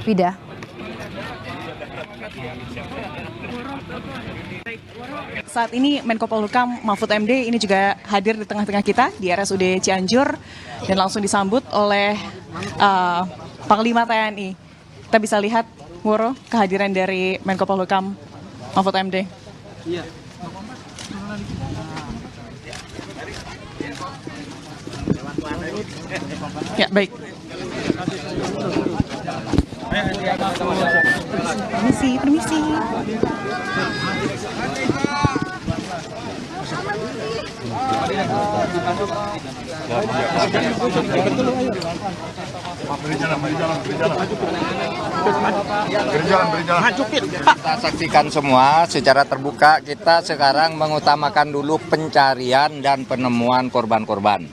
Vida? Saat ini Menko Polhukam Mahfud MD ini juga hadir di tengah-tengah kita di RSUD Cianjur dan langsung disambut oleh Panglima TNI. Kita bisa lihat, Woro, kehadiran dari Menko Polhukam Mahfud MD. Iya. Ya, baik. Permisi. Kita saksikan semua secara terbuka. Kita sekarang mengutamakan dulu pencarian dan penemuan korban-korban.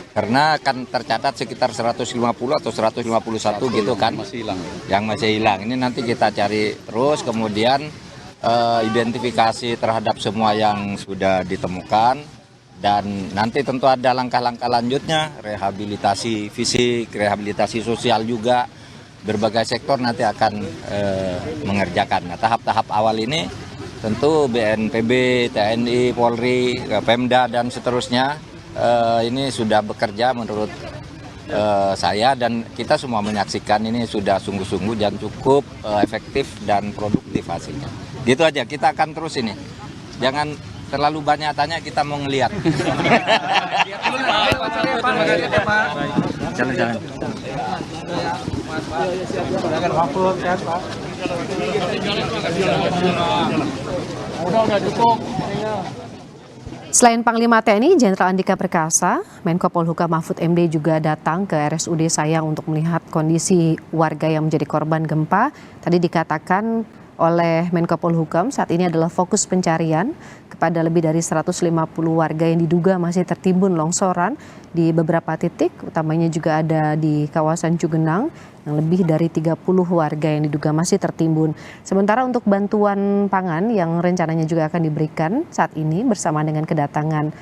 Karena kan tercatat sekitar 150 atau 151 gitu kan yang masih hilang. Ini nanti kita cari terus, kemudian identifikasi terhadap semua yang sudah ditemukan, dan nanti tentu ada langkah-langkah lanjutnya, rehabilitasi fisik, rehabilitasi sosial juga, berbagai sektor nanti akan mengerjakan. Nah, tahap-tahap awal ini tentu BNPB, TNI, Polri, Pemda dan seterusnya ini sudah bekerja menurut saya, dan kita semua menyaksikan ini sudah sungguh-sungguh dan cukup efektif dan produktif hasilnya. Gitu aja, kita akan terus ini. Jangan terlalu banyak tanya, kita mau ngelihat. Jalan-jalan. Selain Panglima TNI Jenderal Andika Perkasa, Menko Polhukam Mahfud MD juga datang ke RSUD Sayang untuk melihat kondisi warga yang menjadi korban gempa. Tadi dikatakan oleh Menko Polhukam saat ini adalah fokus pencarian kepada lebih dari 150 warga yang diduga masih tertimbun longsoran di beberapa titik, utamanya juga ada di kawasan Cugenang yang lebih dari 30 warga yang diduga masih tertimbun. Sementara untuk bantuan pangan yang rencananya juga akan diberikan saat ini bersama dengan kedatangan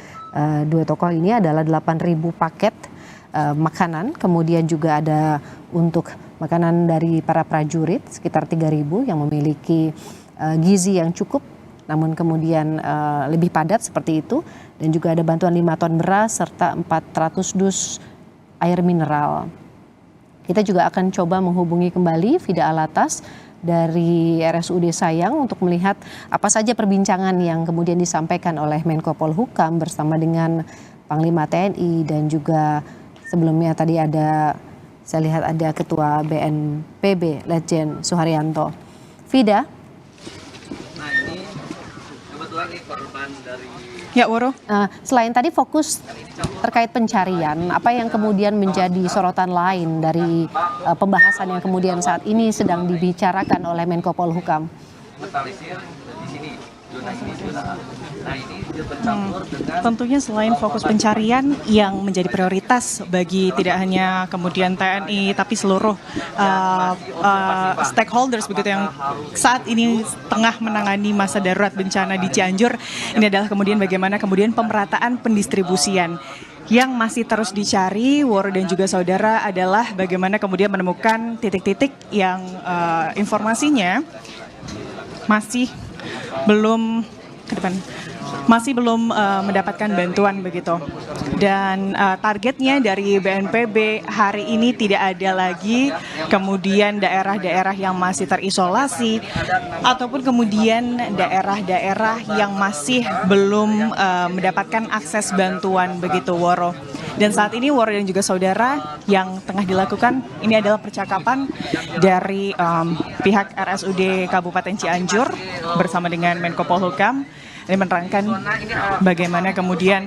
dua tokoh ini adalah 8.000 paket makanan, kemudian juga ada untuk makanan dari para prajurit sekitar 3.000 yang memiliki gizi yang cukup, namun kemudian lebih padat seperti itu, dan juga ada bantuan 5 ton beras serta 400 dus air mineral. Kita juga akan coba menghubungi kembali Vida Alatas dari RSUD Sayang untuk melihat apa saja perbincangan yang kemudian disampaikan oleh Menko Polhukam bersama dengan Panglima TNI, dan juga sebelumnya tadi saya lihat ada Ketua BNPB Letjen Suharyanto. Vida. Nah, ini kebetulan nih korban dari... Ya, Woro. Selain tadi fokus terkait pencarian, apa yang kemudian menjadi sorotan lain dari pembahasan yang kemudian saat ini sedang dibicarakan oleh Menko Polhukam? Metalisir di sini, zona ini zona. Nah, ini bercampur dengan... Tentunya selain fokus pencarian yang menjadi prioritas bagi tidak hanya kemudian TNI tapi seluruh stakeholders begitu yang saat ini tengah menangani masa darurat bencana di Cianjur, ini adalah kemudian bagaimana kemudian pemerataan pendistribusian. Yang masih terus dicari, Woro dan juga saudara, adalah bagaimana kemudian menemukan titik-titik yang informasinya masih belum mendapatkan bantuan begitu. Dan targetnya dari BNPB hari ini tidak ada lagi kemudian daerah-daerah yang masih terisolasi ataupun kemudian daerah-daerah yang masih belum mendapatkan akses bantuan begitu, Woro. Dan saat ini Woro dan juga saudara, yang tengah dilakukan ini adalah percakapan dari pihak RSUD Kabupaten Cianjur bersama dengan Menko Polhukam. Ini menerangkan bagaimana kemudian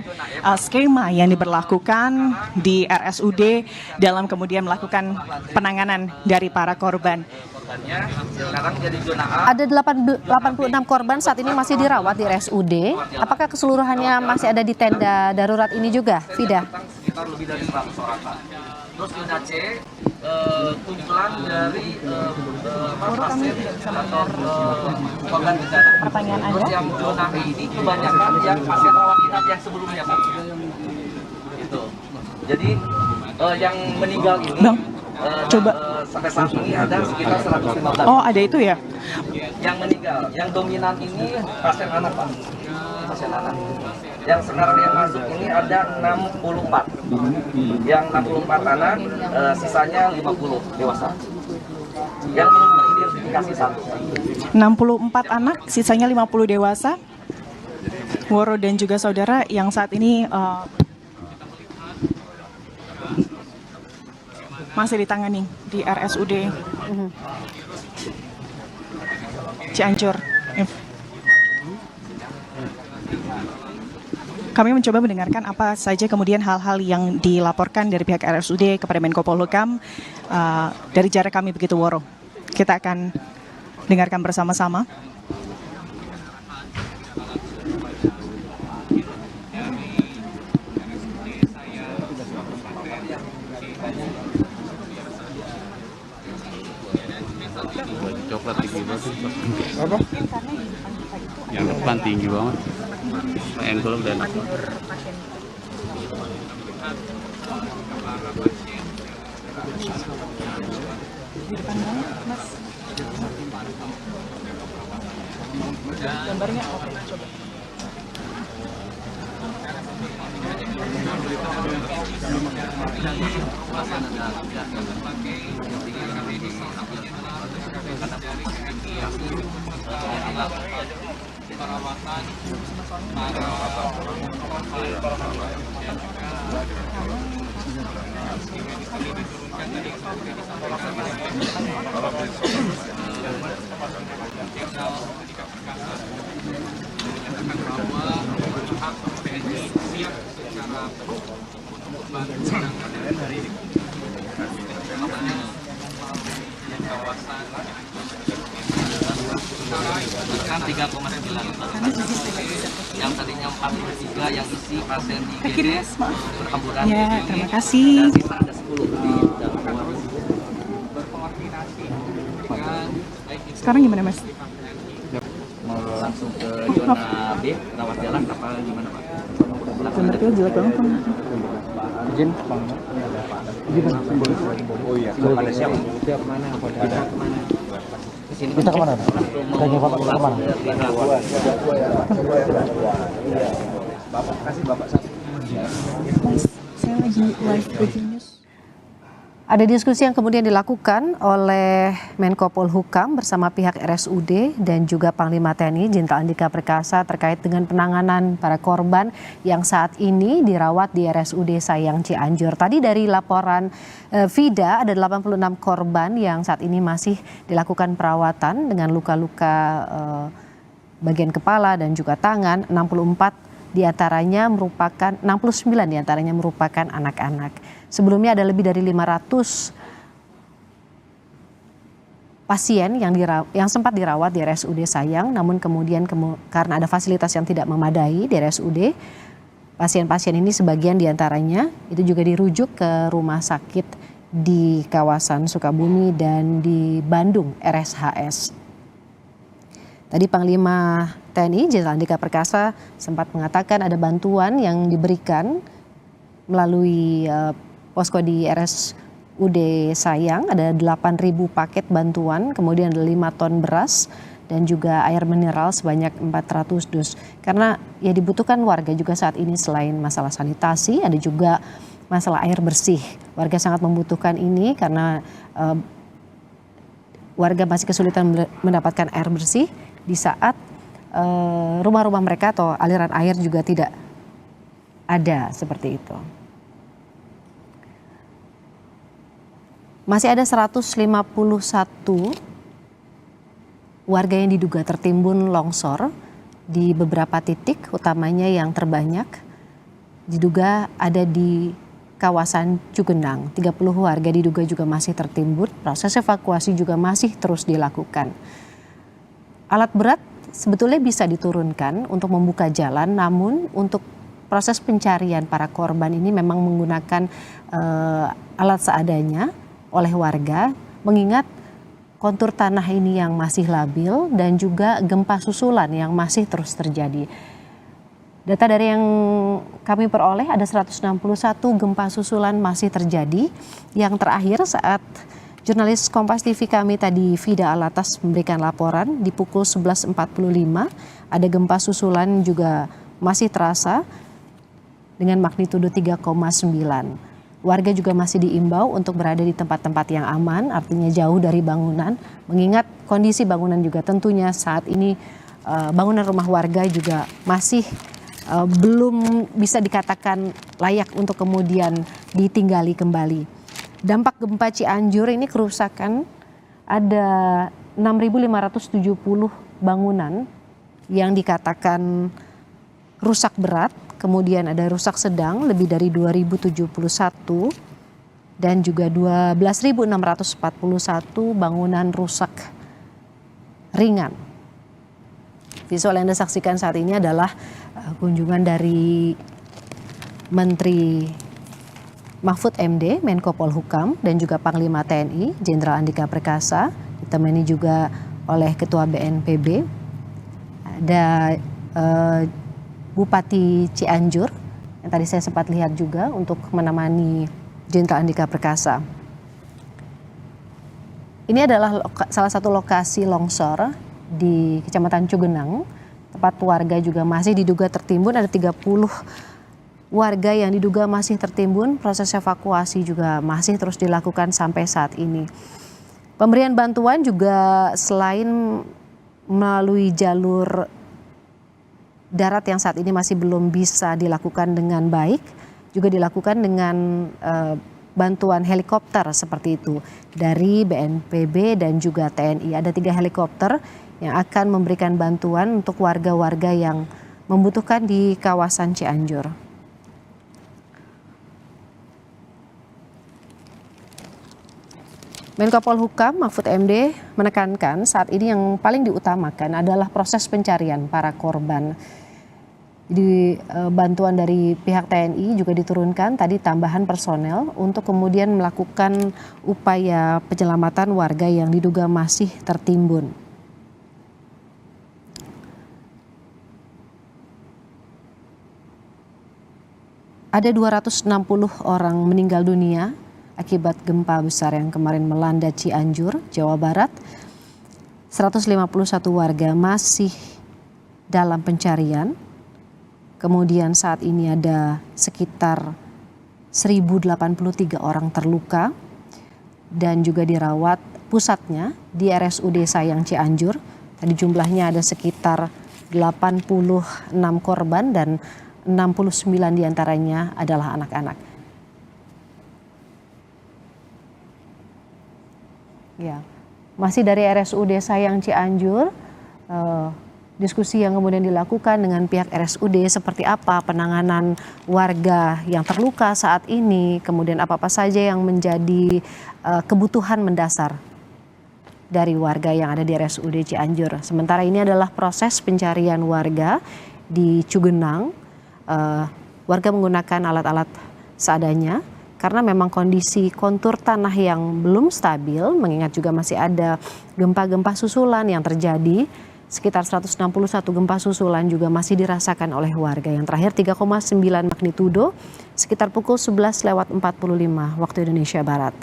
skema yang diberlakukan di RSUD dalam kemudian melakukan penanganan dari para korban. Ada 86 korban saat ini masih dirawat di RSUD. Apakah keseluruhannya masih ada di tenda darurat ini juga, Vida? Sekitar lebih dari 100 orang, Pak. Terus zona C kumpulan dari pasien atau korban bencana. Pertanyaan Anda? Terus yang zona E ini kebanyakan yang pasien rawat inap yang sebelumnya, Pak. Gitu. Jadi yang meninggal ini coba sampai saat ini ada sekitar 115. Oh, ada itu ya? Yang meninggal, yang dominan ini pasien anak, Pak. Pasien anak. Yang sekarang yang masuk ini ada 64. Yang 64 anak, sisanya 50 dewasa. Yang belum teridentifikasi 1. 64 anak, sisanya 50 dewasa. Woro dan juga saudara yang saat ini masih ditangani di RSUD Cianjur. Kami mencoba mendengarkan apa saja kemudian hal-hal yang dilaporkan dari pihak RSUD kepada Menko Polhukam dari jarak kami begitu, Woro. Kita akan dengarkan bersama-sama. Coklat tinggi banget. Apa? Yang depan tinggi banget. Envelope dan gambarnya oke, coba. Kan 3,9. Yang tadinya 43 yang isi pasien di IGD berhamburan. Ya, terima kasih. Dan sisa ada 10 di dalam. Sekarang gimana, Mas? Mau langsung ke zona B, rawat jalan apa gimana, Pak? Gambarnya jelek banget, Bang. Izin, Bang. Oh iya, pada siap. Siap mana? Pada mana? Kita kemana? Kita nyoba kemana? Bapak kasih Bapak satu. Saya lagi live breaking news. Ada diskusi yang kemudian dilakukan oleh Menko Polhukam bersama pihak RSUD dan juga Panglima TNI Jenderal Andika Perkasa terkait dengan penanganan para korban yang saat ini dirawat di RSUD Sayang Cianjur. Tadi dari laporan Vida ada 86 korban yang saat ini masih dilakukan perawatan dengan luka-luka bagian kepala dan juga tangan. 64 diantaranya merupakan 69 diantaranya merupakan anak-anak. Sebelumnya ada lebih dari 500 pasien yang sempat dirawat di RSUD Sayang, namun kemudian karena ada fasilitas yang tidak memadai di RSUD, pasien-pasien ini sebagian diantaranya itu juga dirujuk ke rumah sakit di kawasan Sukabumi dan di Bandung RSHS. Tadi Panglima TNI Jenderal Andika Perkasa sempat mengatakan ada bantuan yang diberikan melalui posko di RSUD Sayang, ada 8.000 paket bantuan, kemudian ada 5 ton beras dan juga air mineral sebanyak 400 dus. Karena ya dibutuhkan warga juga saat ini selain masalah sanitasi, ada juga masalah air bersih. Warga sangat membutuhkan ini karena warga masih kesulitan mendapatkan air bersih di saat rumah-rumah mereka atau aliran air juga tidak ada seperti itu. Masih ada 151 warga yang diduga tertimbun longsor di beberapa titik, utamanya yang terbanyak diduga ada di kawasan Cugenang. 30 warga diduga juga masih tertimbun, proses evakuasi juga masih terus dilakukan. Alat berat sebetulnya bisa diturunkan untuk membuka jalan, namun untuk proses pencarian para korban ini memang menggunakan alat seadanya oleh warga, mengingat kontur tanah ini yang masih labil dan juga gempa susulan yang masih terus terjadi. Data dari yang kami peroleh ada 161 gempa susulan masih terjadi. Yang terakhir saat jurnalis Kompas TV kami tadi Fida Alatas memberikan laporan di pukul 11.45 ada gempa susulan juga masih terasa dengan magnitudo 3,9. Warga juga masih diimbau untuk berada di tempat-tempat yang aman, artinya jauh dari bangunan, mengingat kondisi bangunan juga tentunya saat ini bangunan rumah warga juga masih belum bisa dikatakan layak untuk kemudian ditinggali kembali. Dampak gempa Cianjur ini kerusakan ada 6.570 bangunan yang dikatakan rusak berat. Kemudian ada rusak sedang lebih dari 2.071 dan juga 12.641 bangunan rusak ringan. Visual yang Anda saksikan saat ini adalah kunjungan dari Menteri Mahfud MD, Menko Polhukam dan juga Panglima TNI, Jenderal Andika Perkasa, ditemani juga oleh Ketua BNPB. Ada Bupati Cianjur yang tadi saya sempat lihat juga untuk menemani Jenderal Andika Perkasa. Ini adalah salah satu lokasi longsor di Kecamatan Cugenang. Tempat warga juga masih diduga tertimbun, ada 30 warga yang diduga masih tertimbun. Proses evakuasi juga masih terus dilakukan sampai saat ini. Pemberian bantuan juga selain melalui jalur darat yang saat ini masih belum bisa dilakukan dengan baik, juga dilakukan dengan bantuan helikopter seperti itu dari BNPB dan juga TNI. Ada 3 helikopter yang akan memberikan bantuan untuk warga-warga yang membutuhkan di kawasan Cianjur. Menko Polhukam Mahfud MD menekankan saat ini yang paling diutamakan adalah proses pencarian para korban. Di bantuan dari pihak TNI juga diturunkan tadi tambahan personel untuk kemudian melakukan upaya penyelamatan warga yang diduga masih tertimbun. Ada 260 orang meninggal dunia akibat gempa besar yang kemarin melanda Cianjur, Jawa Barat. 151 warga masih dalam pencarian. Kemudian saat ini ada sekitar 1.083 orang terluka dan juga dirawat pusatnya di RSUD Sayang Cianjur. Tadi jumlahnya ada sekitar 86 korban dan 69 diantaranya adalah anak-anak. Ya, masih dari RSUD Sayang Cianjur, diskusi yang kemudian dilakukan dengan pihak RSUD seperti apa penanganan warga yang terluka saat ini, kemudian apa-apa saja yang menjadi kebutuhan mendasar dari warga yang ada di RSUD Cianjur. Sementara ini adalah proses pencarian warga di Cugenang. Warga menggunakan alat-alat seadanya karena memang kondisi kontur tanah yang belum stabil, mengingat juga masih ada gempa-gempa susulan yang terjadi. Sekitar 161 gempa susulan juga masih dirasakan oleh warga. Yang terakhir 3,9 magnitudo sekitar pukul 11:45 waktu Indonesia Barat.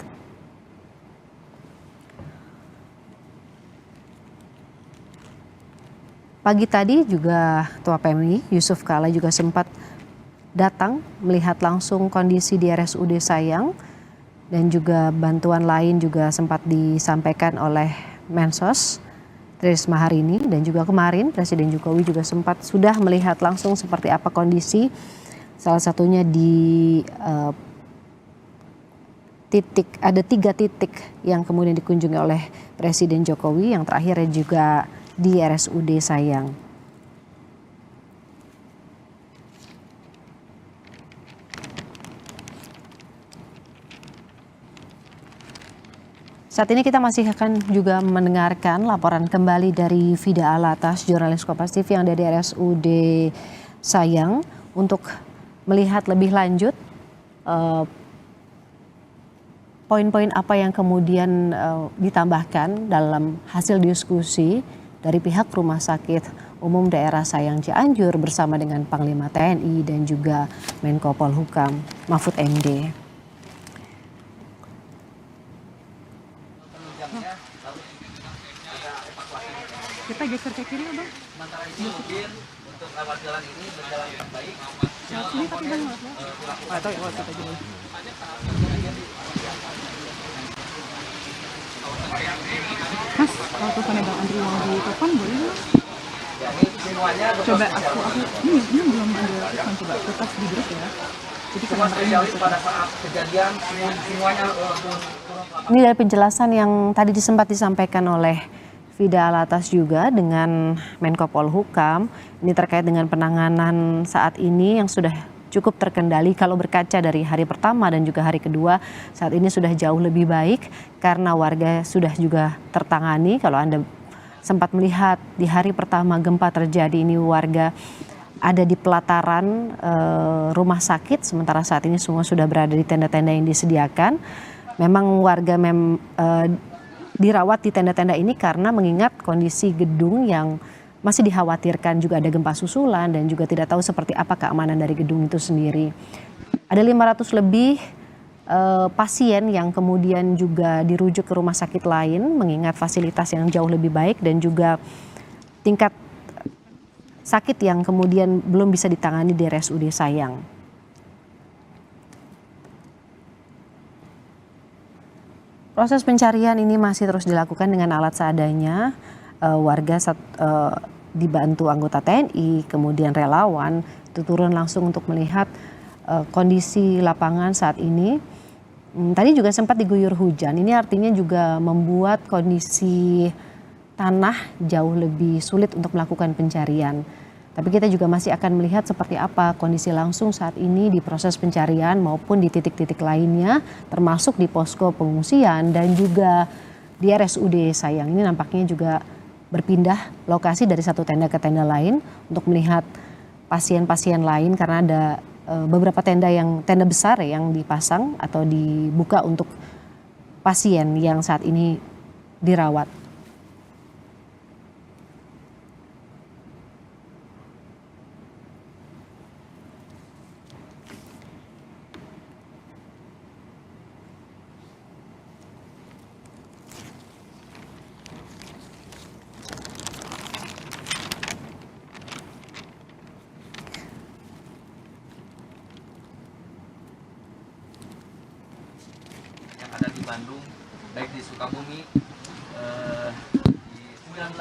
Pagi tadi juga Ketua PMI Yusuf Kala juga sempat datang melihat langsung kondisi di RSUD Sayang dan juga bantuan lain juga sempat disampaikan oleh Mensos Tri Risma hari ini, dan juga kemarin Presiden Jokowi juga sempat sudah melihat langsung seperti apa kondisi, salah satunya di ada 3 titik yang kemudian dikunjungi oleh Presiden Jokowi, yang terakhir juga di RSUD Sayang. Saat ini kita masih akan juga mendengarkan laporan kembali dari Fida Alatas, jurnalis Kompas TV yang ada di RSUD Sayang, untuk melihat lebih lanjut poin-poin apa yang kemudian ditambahkan dalam hasil diskusi dari pihak Rumah Sakit Umum Daerah Sayang Cianjur bersama dengan Panglima TNI dan juga Menko Polhukam Mahfud MD. Kita geser ke kiri, Bang. Untuk lewat jalan ini berjalan dengan baik. Sini tapi Bang, atau lewat kita dulu. Mas, kalau teleponnya Bang Andri mau di telepon boleh Mas? Ya, ini semuanya Coba aku ini belum ada telepon, coba kertas di grup ya. Jadi semua terjadi pada saat kejadian semuanya Ini dari penjelasan yang tadi sempat disampaikan oleh Vida Alatas juga dengan Menko Polhukam. Ini terkait dengan penanganan saat ini yang sudah cukup terkendali. Kalau berkaca dari hari pertama dan juga hari kedua, saat ini sudah jauh lebih baik karena warga sudah juga tertangani. Kalau Anda sempat melihat di hari pertama gempa terjadi, ini warga ada di pelataran rumah sakit, sementara saat ini semua sudah berada di tenda-tenda yang disediakan. Memang warga dirawat di tenda-tenda ini karena mengingat kondisi gedung yang masih dikhawatirkan juga ada gempa susulan dan juga tidak tahu seperti apa keamanan dari gedung itu sendiri. Ada 500 lebih pasien yang kemudian juga dirujuk ke rumah sakit lain mengingat fasilitas yang jauh lebih baik dan juga tingkat sakit yang kemudian belum bisa ditangani di RSUD Sayang. Proses pencarian ini masih terus dilakukan dengan alat seadanya. Warga dibantu anggota TNI, kemudian relawan itu turun langsung untuk melihat kondisi lapangan saat ini. Tadi juga sempat diguyur hujan. Ini artinya juga membuat kondisi tanah jauh lebih sulit untuk melakukan pencarian. Tapi kita juga masih akan melihat seperti apa kondisi langsung saat ini di proses pencarian maupun di titik-titik lainnya, termasuk di posko pengungsian dan juga di RSUD Sayang. Ini nampaknya juga berpindah lokasi dari satu tenda ke tenda lain untuk melihat pasien-pasien lain karena ada beberapa tenda besar yang dipasang atau dibuka untuk pasien yang saat ini dirawat. ada di Bandung, baik di Sukabumi, di 19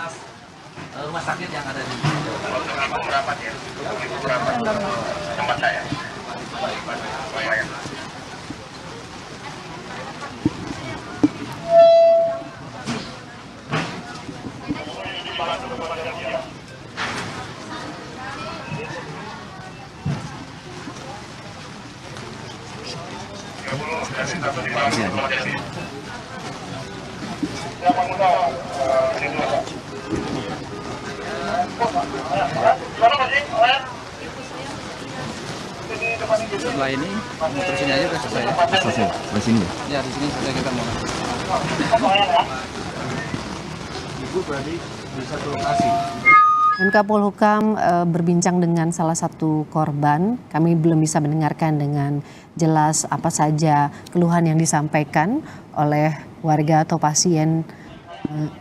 rumah sakit yang ada di berapa ya? Berapa tempat saya? Setelah ini terus ini aja selesai. Selesai di sini. Ya di sini sudah kita mau. Ibu berarti di satu lokasi. Menko Polhukam berbincang dengan salah satu korban. Kami belum bisa mendengarkan dengan jelas apa saja keluhan yang disampaikan oleh warga atau pasien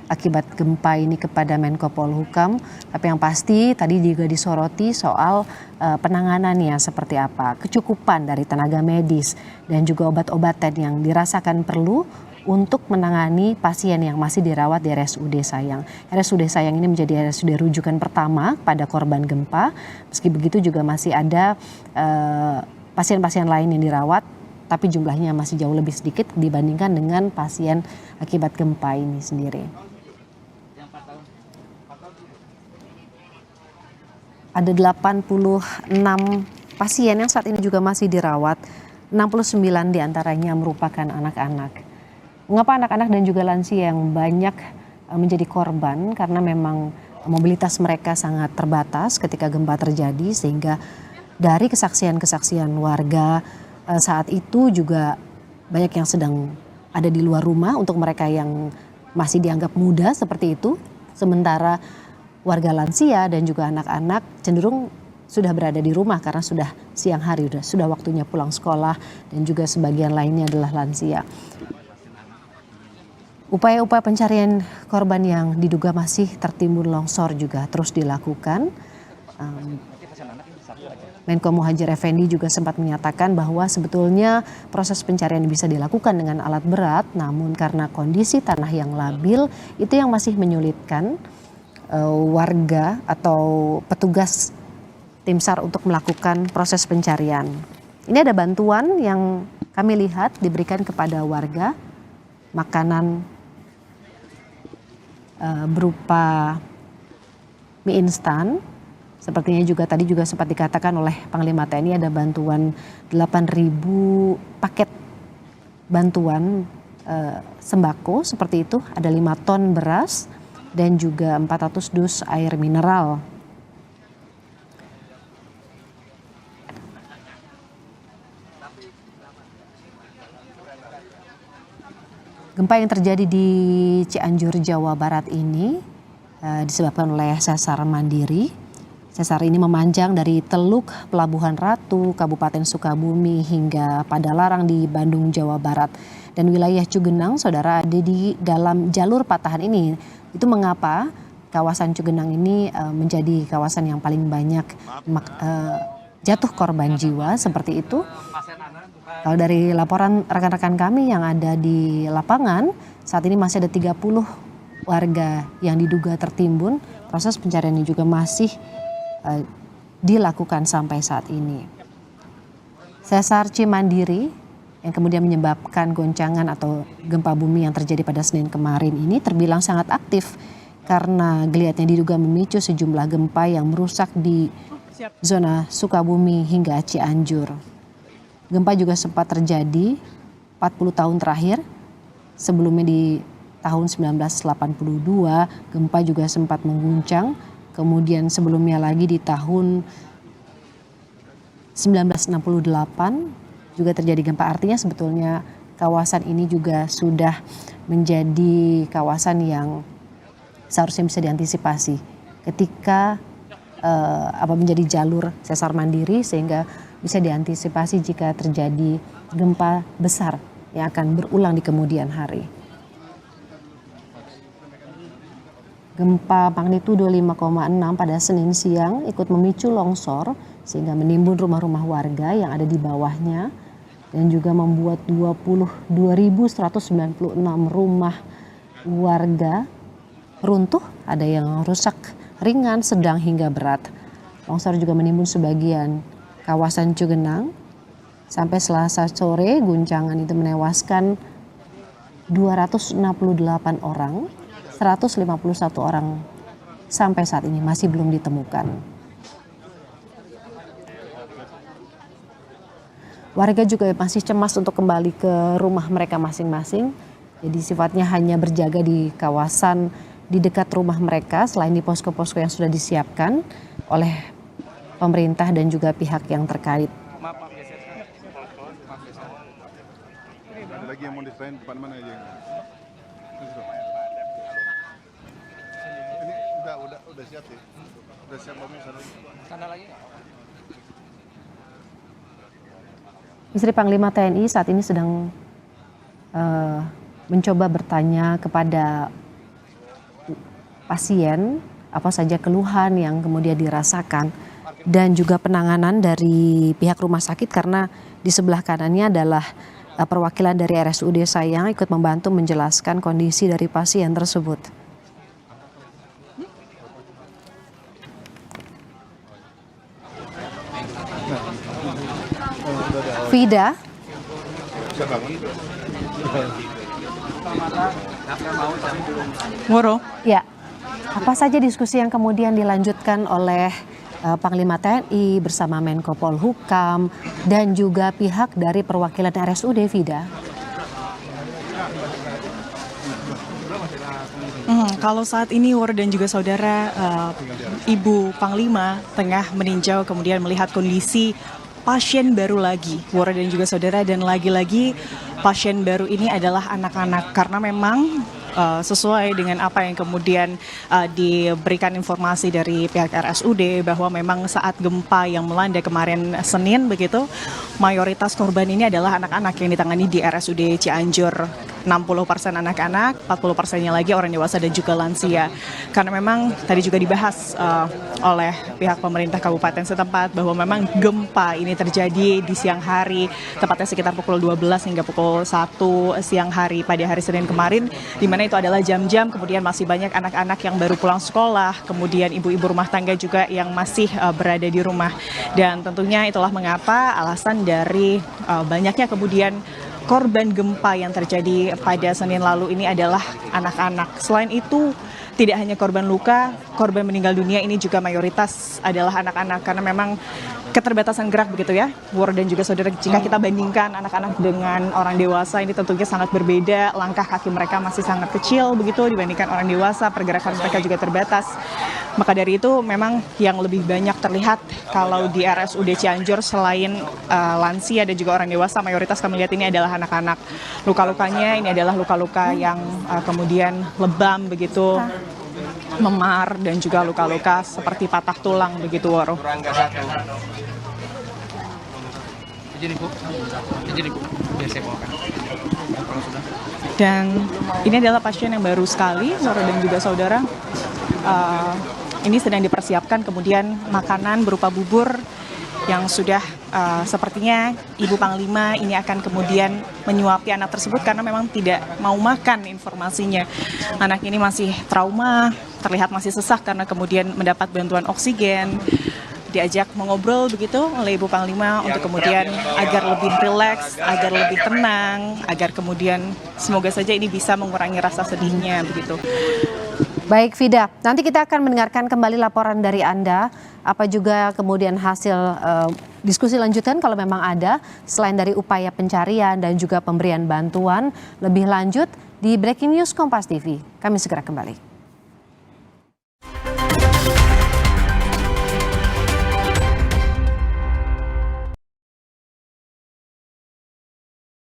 akibat gempa ini kepada Menko Polhukam. Tapi yang pasti tadi juga disoroti soal penanganannya seperti apa, kecukupan dari tenaga medis dan juga obat-obatan yang dirasakan perlu untuk menangani pasien yang masih dirawat di RSUD Sayang. RSUD Sayang ini menjadi RSUD rujukan pertama pada korban gempa. Meski begitu juga masih ada pasien-pasien lain yang dirawat, tapi jumlahnya masih jauh lebih sedikit dibandingkan dengan pasien akibat gempa ini sendiri. Ada 86 pasien yang saat ini juga masih dirawat, 69 diantaranya merupakan anak-anak. Mengapa anak-anak dan juga lansia yang banyak menjadi korban? Karena memang mobilitas mereka sangat terbatas ketika gempa terjadi, sehingga dari kesaksian-kesaksian warga saat itu juga banyak yang sedang ada di luar rumah untuk mereka yang masih dianggap muda seperti itu. Sementara warga lansia dan juga anak-anak cenderung sudah berada di rumah karena sudah siang hari, sudah waktunya pulang sekolah, dan juga sebagian lainnya adalah lansia. Upaya-upaya pencarian korban yang diduga masih tertimbun longsor juga terus dilakukan. Menko Muhadjir Effendi juga sempat menyatakan bahwa sebetulnya proses pencarian bisa dilakukan dengan alat berat, namun karena kondisi tanah yang labil itu yang masih menyulitkan warga atau petugas tim SAR untuk melakukan proses pencarian. Ini ada bantuan yang kami lihat diberikan kepada warga, makanan berupa mie instan. Sepertinya juga tadi juga sempat dikatakan oleh Panglima TNI ada bantuan 8.000 paket bantuan sembako seperti itu, ada 5 ton beras dan juga 400 dus air mineral. Gempa yang terjadi di Cianjur, Jawa Barat ini disebabkan oleh sesar mandiri. Sesar ini memanjang dari Teluk, Pelabuhan Ratu, Kabupaten Sukabumi hingga Padalarang di Bandung, Jawa Barat. Dan wilayah Cugenang, saudara, ada di dalam jalur patahan ini. Itu mengapa kawasan Cugenang ini menjadi kawasan yang paling banyak jatuh korban jiwa seperti itu. Kalau dari laporan rekan-rekan kami yang ada di lapangan, saat ini masih ada 30 warga yang diduga tertimbun. Proses pencarian ini juga masih dilakukan sampai saat ini. Sesar Cimandiri yang kemudian menyebabkan goncangan atau gempa bumi yang terjadi pada Senin kemarin ini terbilang sangat aktif karena geliatnya diduga memicu sejumlah gempa yang merusak di zona Sukabumi hingga Cianjur. Gempa juga sempat terjadi 40 tahun terakhir. Sebelumnya di tahun 1982 gempa juga sempat mengguncang. Kemudian sebelumnya lagi di tahun 1968 juga terjadi gempa. Artinya sebetulnya kawasan ini juga sudah menjadi kawasan yang seharusnya bisa diantisipasi ketika menjadi jalur sesar mandiri, sehingga bisa diantisipasi jika terjadi gempa besar yang akan berulang di kemudian hari. Gempa magnitudo 5,6 pada Senin siang ikut memicu longsor sehingga menimbun rumah-rumah warga yang ada di bawahnya dan juga membuat 22.196 rumah warga runtuh, ada yang rusak ringan, sedang hingga berat. Longsor juga menimbun sebagian kawasan Cugenang. Sampai Selasa sore guncangan itu menewaskan 268 orang. 151 orang sampai saat ini masih belum ditemukan. Warga juga masih cemas untuk kembali ke rumah mereka masing-masing. Jadi sifatnya hanya berjaga di kawasan di dekat rumah mereka selain di posko-posko yang sudah disiapkan oleh pemerintah dan juga pihak yang terkait. Ada lagi yang mau diserahin depan mana aja? Udah siap sih. Udah siap bomnya sana lagi. Istri Panglima TNI saat ini sedang mencoba bertanya kepada pasien apa saja keluhan yang kemudian dirasakan dan juga penanganan dari pihak rumah sakit, karena di sebelah kanannya adalah perwakilan dari RSUD Sayang ikut membantu menjelaskan kondisi dari pasien tersebut. Vida. Moro. Ya, apa saja diskusi yang kemudian dilanjutkan oleh Panglima TNI bersama Menko Polhukam dan juga pihak dari perwakilan RSUD, Vida? Kalau saat ini War dan juga saudara, Ibu Panglima tengah meninjau kemudian melihat kondisi pasien baru lagi, Wara dan juga saudara, dan lagi-lagi pasien baru ini adalah anak-anak karena memang sesuai dengan apa yang kemudian diberikan informasi dari pihak RSUD bahwa memang saat gempa yang melanda kemarin Senin begitu, mayoritas korban ini adalah anak-anak yang ditangani di RSUD Cianjur. 60% anak-anak, 40%-nya lagi orang dewasa dan juga lansia. Karena memang tadi juga dibahas oleh pihak pemerintah kabupaten setempat bahwa memang gempa ini terjadi di siang hari, tepatnya sekitar pukul 12 hingga pukul 1 siang hari pada hari Senin kemarin, di mana itu adalah jam-jam kemudian masih banyak anak-anak yang baru pulang sekolah, kemudian ibu-ibu rumah tangga juga yang masih berada di rumah. Dan tentunya itulah mengapa alasan dari banyaknya kemudian korban gempa yang terjadi pada Senin lalu ini adalah anak-anak. Selain itu, tidak hanya korban luka, korban meninggal dunia ini juga mayoritas adalah anak-anak karena memang keterbatasan gerak begitu ya, Wara dan juga saudara. Jika kita bandingkan anak-anak dengan orang dewasa, ini tentunya sangat berbeda. Langkah kaki mereka masih sangat kecil begitu dibandingkan orang dewasa, pergerakan mereka juga terbatas. Maka dari itu memang yang lebih banyak terlihat kalau di RSUD Cianjur selain lansia dan juga orang dewasa, mayoritas kami lihat ini adalah anak-anak. Luka-lukanya ini adalah luka-luka yang kemudian lebam begitu, memar, dan juga luka-luka seperti patah tulang begitu, Waro. Dan ini adalah pasien yang baru sekali, Waro dan juga saudara. Ini sedang dipersiapkan kemudian makanan berupa bubur yang sudah sepertinya Ibu Panglima ini akan kemudian menyuapi anak tersebut karena memang tidak mau makan informasinya. Anak ini masih trauma, terlihat masih sesak karena kemudian mendapat bantuan oksigen. Diajak mengobrol begitu oleh Ibu Panglima untuk kemudian agar lebih rileks, agar lebih tenang, agar kemudian semoga saja ini bisa mengurangi rasa sedihnya begitu. Baik Vida, nanti kita akan mendengarkan kembali laporan dari Anda, apa juga kemudian hasil diskusi lanjutan kalau memang ada, selain dari upaya pencarian dan juga pemberian bantuan lebih lanjut di Breaking News Kompas TV. Kami segera kembali.